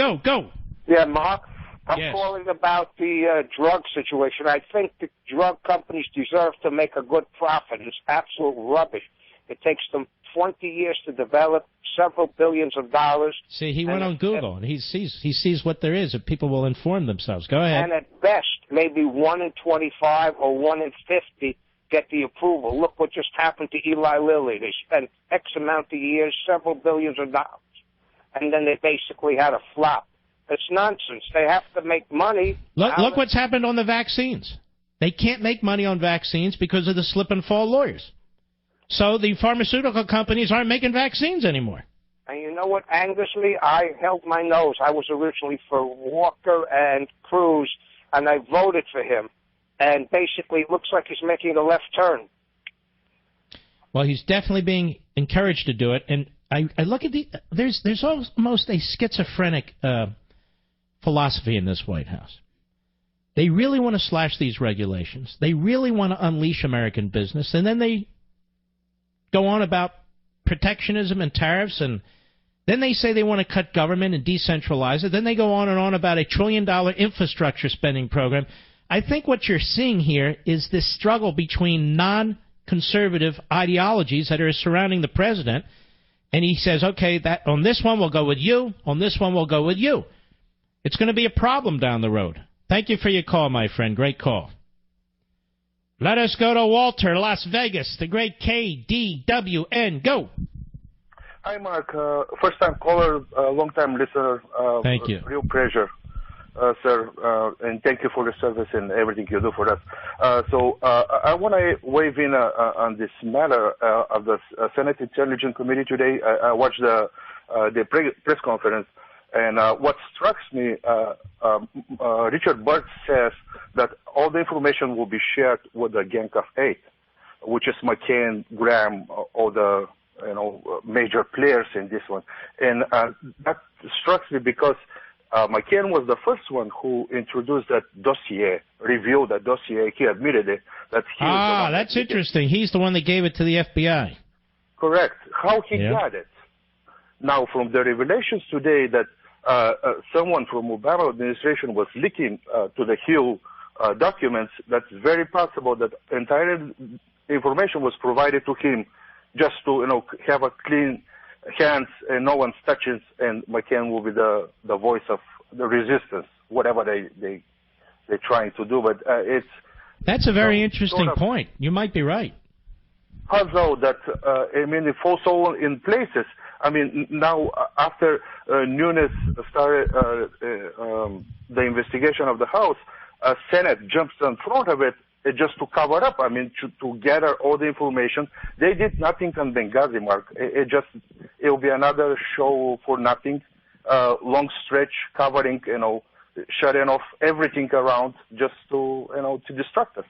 Yeah, Mark, I'm calling about the drug situation. I think the drug companies deserve to make a good profit. It's absolute rubbish. It takes them 20 years to develop, several billions of dollars. See, he went on Google, and he sees what there is, and people will inform themselves. Go ahead. And at best, maybe 1 in 25 or 1 in 50 get the approval. Look what just happened to Eli Lilly. They spent X amount of years, several billions of dollars, and then they basically had a flop. It's nonsense. They have to make money. Look what's happened on the vaccines. They can't make money on vaccines because of the slip-and-fall lawyers. So the pharmaceutical companies aren't making vaccines anymore. And you know what angers me? I held my nose. I was originally for Walker and Cruz, and I voted for him. And basically, it looks like he's making a left turn. Well, he's definitely being encouraged to do it. And I look at there's almost a schizophrenic philosophy in this White House. They really want to slash these regulations. They really want to unleash American business. And then they go on about protectionism and tariffs, and then they say they want to cut government and decentralize it. Then they go on and on about $1 trillion infrastructure spending program. I think what you're seeing here is this struggle between non-conservative ideologies that are surrounding the president, and he says, okay, that on this one we'll go with you, on this one we'll go with you. It's going to be a problem down the road. Thank you for your call, my friend. Great call. Let us go to Walter, Las Vegas, the great KDWN. Go. Hi, Mark. First-time caller, long-time listener. Thank you. Real pleasure, sir. And thank you for the service and everything you do for us. I want to weigh in on this matter of the Senate Intelligence Committee today. I watched the press conference. And what strikes me, Richard Burt says that all the information will be shared with the Gang of Eight, which is McCain, Graham, all the major players in this one. And that strikes me because McCain was the first one who introduced that dossier, revealed that dossier. He admitted it. That he was that's interesting. He's the one that gave it to the FBI. Correct. How he got it. Now, from the revelations today that someone from Obama administration was leaking to the Hill documents, that's very possible that entire information was provided to him just to have a clean hands and no one's touches, and McCain will be the voice of the resistance, whatever they're trying to do. But that's a very interesting point. You might be right. Although that it falls all in places. I mean, now after Nunes started the investigation of the House, Senate jumps in front of it just to cover up. I mean, to gather all the information. They did nothing on Benghazi, Mark. It will be another show for nothing. Long stretch covering, shutting off everything around just to distract us.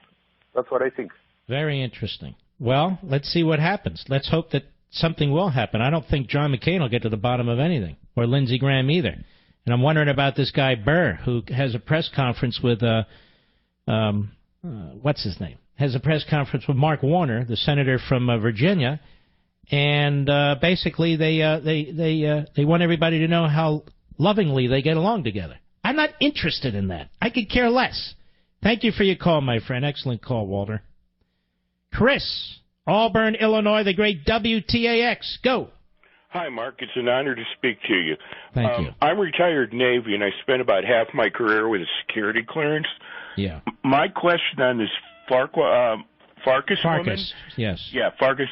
That's what I think. Very interesting. Well, let's see what happens. Let's hope that something will happen. I don't think John McCain will get to the bottom of anything, or Lindsey Graham either. And I'm wondering about this guy Burr, who has a press conference with what's his name? Has a press conference with Mark Warner, the senator from Virginia, and basically they want everybody to know how lovingly they get along together. I'm not interested in that. I could care less. Thank you for your call, my friend. Excellent call, Walter. Chris, Auburn, Illinois, the great WTAX. Go. Hi, Mark. It's an honor to speak to you. Thank you. I'm retired Navy, and I spent about half my career with a security clearance. Yeah. My question on this Farkas woman? Yes. Yeah, Farkas.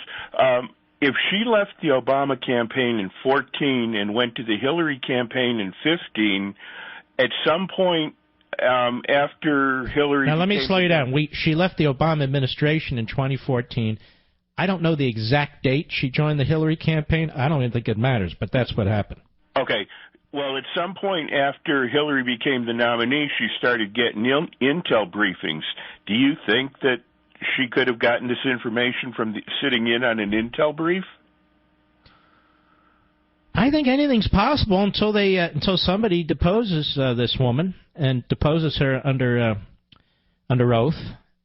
If she left the Obama campaign in 2014 and went to the Hillary campaign in 2015, at some point after Hillary... Now, let me slow you down. She left the Obama administration in 2014. I don't know the exact date she joined the Hillary campaign. I don't even think it matters, but that's what happened. Okay. Well, at some point after Hillary became the nominee, she started getting intel briefings. Do you think that she could have gotten this information from sitting in on an intel brief? I think anything's possible until somebody deposes this woman and deposes her under oath,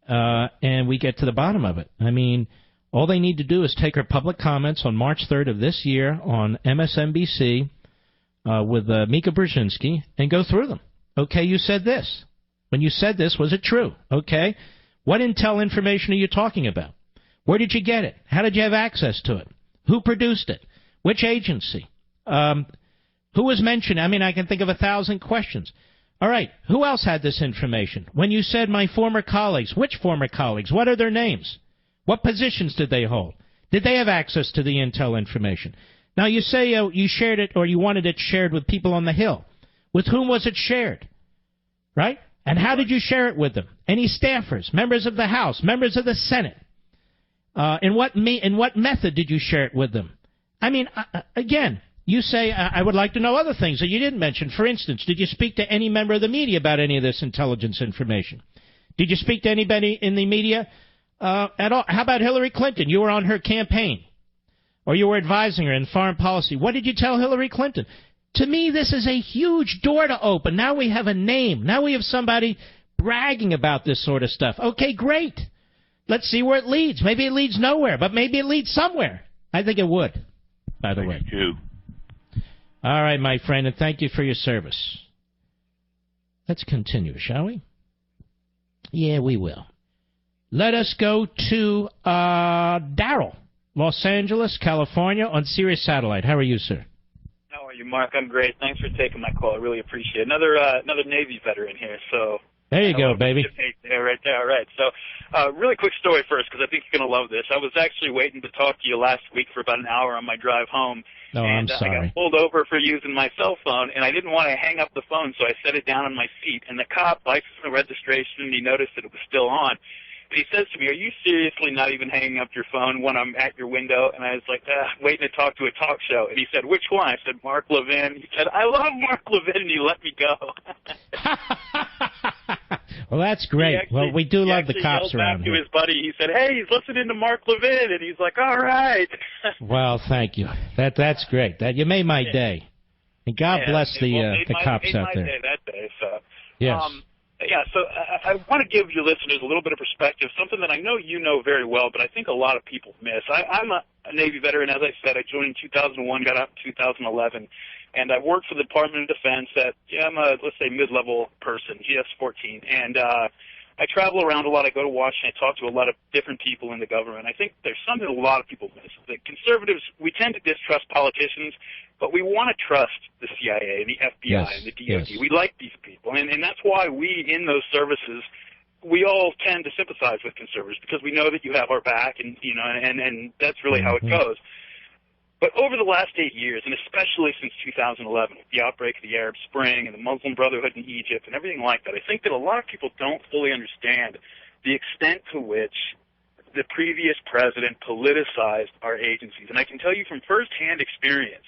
and we get to the bottom of it. I mean, all they need to do is take her public comments on March 3rd of this year on MSNBC with Mika Brzezinski and go through them. Okay, you said this. When you said this, was it true? Okay. What intel information are you talking about? Where did you get it? How did you have access to it? Who produced it? Which agency? Who was mentioned? I mean, I can think of 1,000 questions. All right, who else had this information? When you said my former colleagues, which former colleagues? What are their names? What positions did they hold? Did they have access to the intel information? Now, you say you shared it or you wanted it shared with people on the Hill. With whom was it shared? Right? And how did you share it with them? Any staffers, members of the House, members of the Senate? In what method did you share it with them? I mean, again, you say, I would like to know other things that you didn't mention. For instance, did you speak to any member of the media about any of this intelligence information? Did you speak to anybody in the media at all? How about Hillary Clinton? You were on her campaign, or you were advising her in foreign policy. What did you tell Hillary Clinton? To me, this is a huge door to open. Now we have a name. Now we have somebody bragging about this sort of stuff. Okay, great. Let's see where it leads. Maybe it leads nowhere, but maybe it leads somewhere. I think it would, by the way. Too. All right, my friend, and thank you for your service. Let's continue, shall we? Yeah, we will. Let us go to Darryl, Los Angeles, California, on Sirius Satellite. How are you, sir? How are you, Mark? I'm great. Thanks for taking my call. I really appreciate it. Another Navy veteran here, so... There you go, baby. Right there, all right. So, really quick story first, because I think you're going to love this. I was actually waiting to talk to you last week for about an hour on my drive home. Oh, I'm sorry. I got pulled over for using my cell phone, and I didn't want to hang up the phone, so I set it down on my seat. And the cop, license and registration, and he noticed that it was still on. And he says to me, "Are you seriously not even hanging up your phone when I'm at your window?" And I was like, waiting to talk to a talk show. And he said, "Which one?" I said, "Mark Levin." He said, "I love Mark Levin," and he let me go. Well, that's great. Well, we do love the cops around here. To his buddy, he said, "Hey, he's listening to Mark Levin," and he's like, "All right." Well, thank you. That's great. You made my day. And God bless the cops out there. Made my day that day. So yes. So I want to give your listeners a little bit of perspective, something that I know you know very well, but I think a lot of people miss. I'm a Navy veteran, as I said. I joined in 2001, got out in 2011, and I worked for the Department of Defense I'm a, let's say, mid-level person, GS-14, and I travel around a lot. I go to Washington. I talk to a lot of different people in the government. I think there's something a lot of people miss. The conservatives, we tend to distrust politicians, but we want to trust the CIA and the FBI and the DOD. Yes. We like these people, and that's why we, in those services, we all tend to sympathize with conservatives because we know that you have our back, and and that's really how it goes. But over the last 8 years, and especially since 2011, with the outbreak of the Arab Spring and the Muslim Brotherhood in Egypt and everything like that, I think that a lot of people don't fully understand the extent to which the previous president politicized our agencies. And I can tell you from firsthand experience,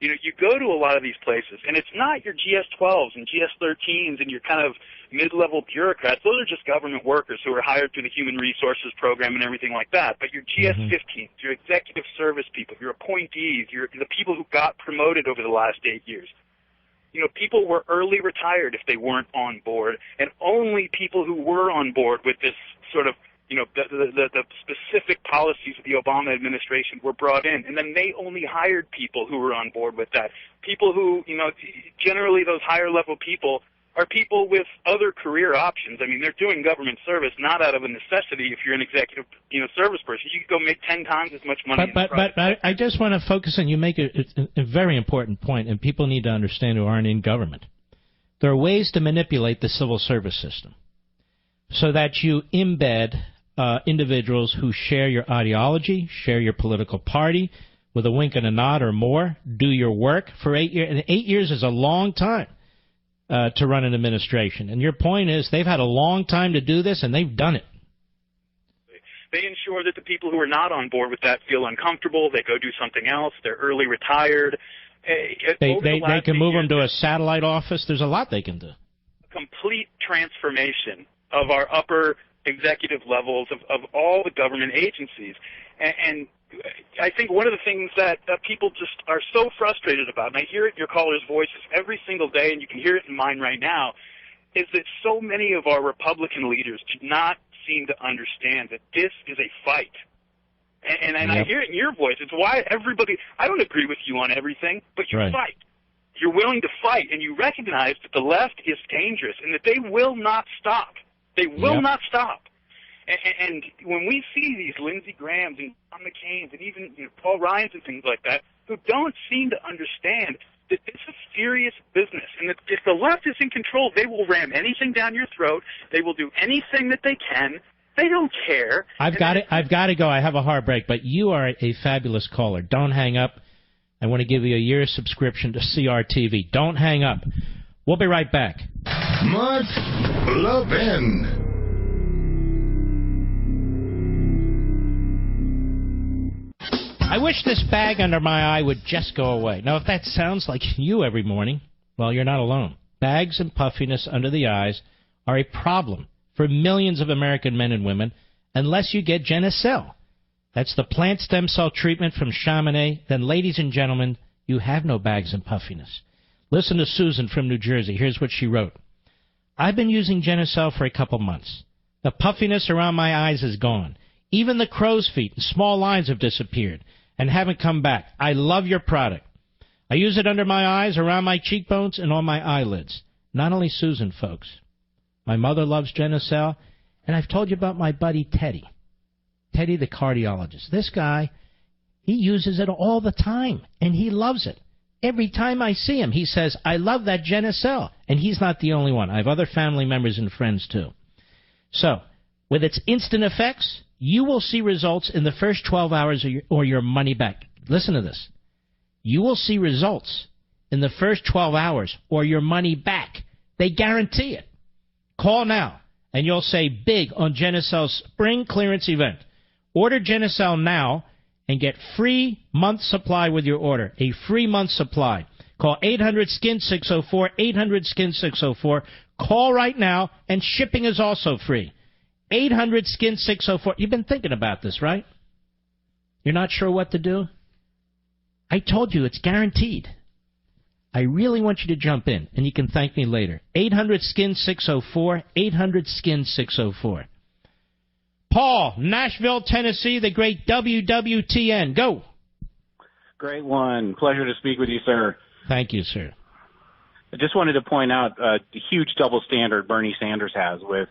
you know, you go to a lot of these places, and it's not your GS-12s and GS-13s and your kind of mid-level bureaucrats. Those are just government workers who are hired through the Human Resources Program and everything like that. But your GS-15s, your executive service people, your appointees, the people who got promoted over the last 8 years. You know, people were early retired if they weren't on board, and only people who were on board with this sort of, you know, the specific policies of the Obama administration were brought in, and then they only hired people who were on board with that. People who, you know, generally those higher-level people are people with other career options. I mean, they're doing government service not out of a necessity. If you're an executive, you know, service person, you could go make 10 times as much money. But I just want to focus on, you make a very important point, and people need to understand who aren't in government. There are ways to manipulate the civil service system so that you embed individuals who share your ideology, share your political party, with a wink and a nod or more, do your work for 8 years. And 8 years is a long time to run an administration. And your point is they've had a long time to do this, and they've done it. They ensure that the people who are not on board with that feel uncomfortable. They go do something else. They're early retired. They can move them to a satellite office. There's a lot they can do. Complete transformation of our upper executive levels of all the government agencies. And I think one of the things that people just are so frustrated about, and I hear it in your callers' voices every single day, and you can hear it in mine right now, is that so many of our Republican leaders do not seem to understand that this is a fight. And I hear it in your voice. It's why everybody, I don't agree with you on everything, but you fight. You're willing to fight, and you recognize that the left is dangerous and that they will not stop. They will not stop. And when we see these Lindsey Grahams and John McCains and even Paul Ryans and things like that, who don't seem to understand that this is serious business, and that if the left is in control, they will ram anything down your throat. They will do anything that they can. They don't care. I've got to go. I have a hard break, but you are a fabulous caller. Don't hang up. I want to give you a year's subscription to CRTV. Don't hang up. We'll be right back. Mark Levin. I wish this bag under my eye would just go away. Now, if that sounds like you every morning, well, you're not alone. Bags and puffiness under the eyes are a problem for millions of American men and women unless you get Genucel. That's the plant stem cell treatment from Chamonix. Then, ladies and gentlemen, you have no bags and puffiness. Listen to Susan from New Jersey. Here's what she wrote. I've been using Genucel for a couple months. The puffiness around my eyes is gone. Even the crow's feet and small lines have disappeared and haven't come back. I love your product. I use it under my eyes, around my cheekbones, and on my eyelids. Not only Susan, folks. My mother loves Genucel, and I've told you about my buddy Teddy. Teddy, the cardiologist. This guy, he uses it all the time, and he loves it. Every time I see him, he says, I love that Genucel. And he's not the only one. I have other family members and friends, too. So, with its instant effects, you will see results in the first 12 hours or your money back. Listen to this. You will see results in the first 12 hours or your money back. They guarantee it. Call now, and you'll save big on Genucel's spring clearance event. Order Genucel now and get free month supply with your order. A free month supply. Call 800-SKIN-604, 800-SKIN-604. Call right now, and shipping is also free. 800-SKIN-604. You've been thinking about this, right? You're not sure what to do? I told you it's guaranteed. I really want you to jump in, and you can thank me later. 800-SKIN-604, 800-SKIN-604. Paul, Nashville, Tennessee, the great WWTN. Go. Great one. Pleasure to speak with you, sir. Thank you, sir. I just wanted to point out the huge double standard Bernie Sanders has with,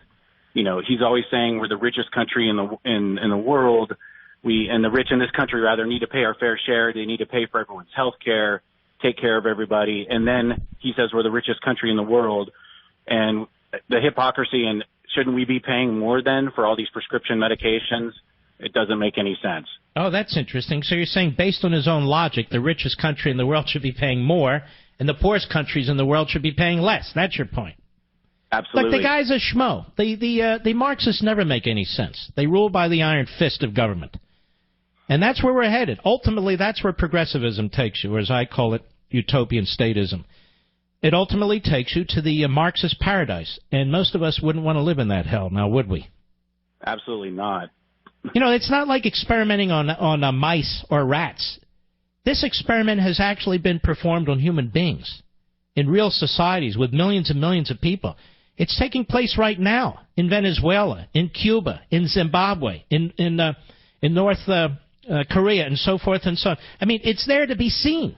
he's always saying we're the richest country in the world. And the rich in this country rather need to pay our fair share. They need to pay for everyone's health care, take care of everybody. And then he says we're the richest country in the world. And the hypocrisy, and shouldn't we be paying more then for all these prescription medications It doesn't make any sense. Oh, that's interesting. So you're saying, based on his own logic, the richest country in the world should be paying more, and the poorest countries in the world should be paying less. That's your point. Absolutely. Look, the guy's a schmo. The Marxists never make any sense. They rule by the iron fist of government. And that's where we're headed. Ultimately, that's where progressivism takes you, or as I call it, utopian statism. It ultimately takes you to the Marxist paradise, and most of us wouldn't want to live in that hell, now would we? Absolutely not. You know, it's not like experimenting on mice or rats. This experiment has actually been performed on human beings in real societies with millions and millions of people. It's taking place right now in Venezuela, in Cuba, in Zimbabwe, in North Korea, and so forth and so on. I mean, it's there to be seen.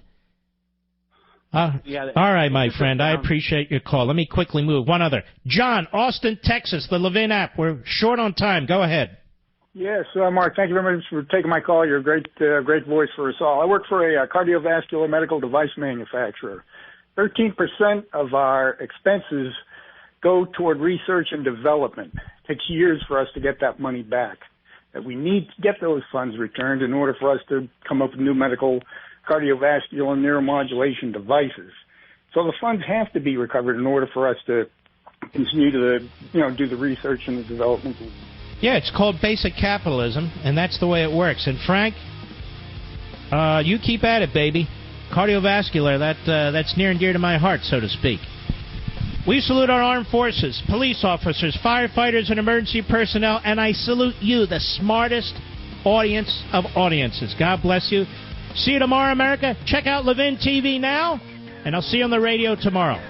All right, my friend, I appreciate your call. Let me quickly move. One other. John, Austin, Texas, the Levin app. We're short on time. Go ahead. Yes, Mark, thank you very much for taking my call. You're a great voice for us all. I work for a cardiovascular medical device manufacturer. 13% of our expenses go toward research and development. It takes years for us to get that money back. We need to get those funds returned in order for us to come up with new medical cardiovascular and neuromodulation devices. So the funds have to be recovered in order for us to continue to, do the research and the development. Yeah, it's called basic capitalism, and that's the way it works. And Frank, you keep at it, baby. Cardiovascular, that's near and dear to my heart, so to speak. We salute our armed forces, police officers, firefighters, and emergency personnel, and I salute you, the smartest audience of audiences. God bless you. See you tomorrow, America. Check out Levin TV now, and I'll see you on the radio tomorrow.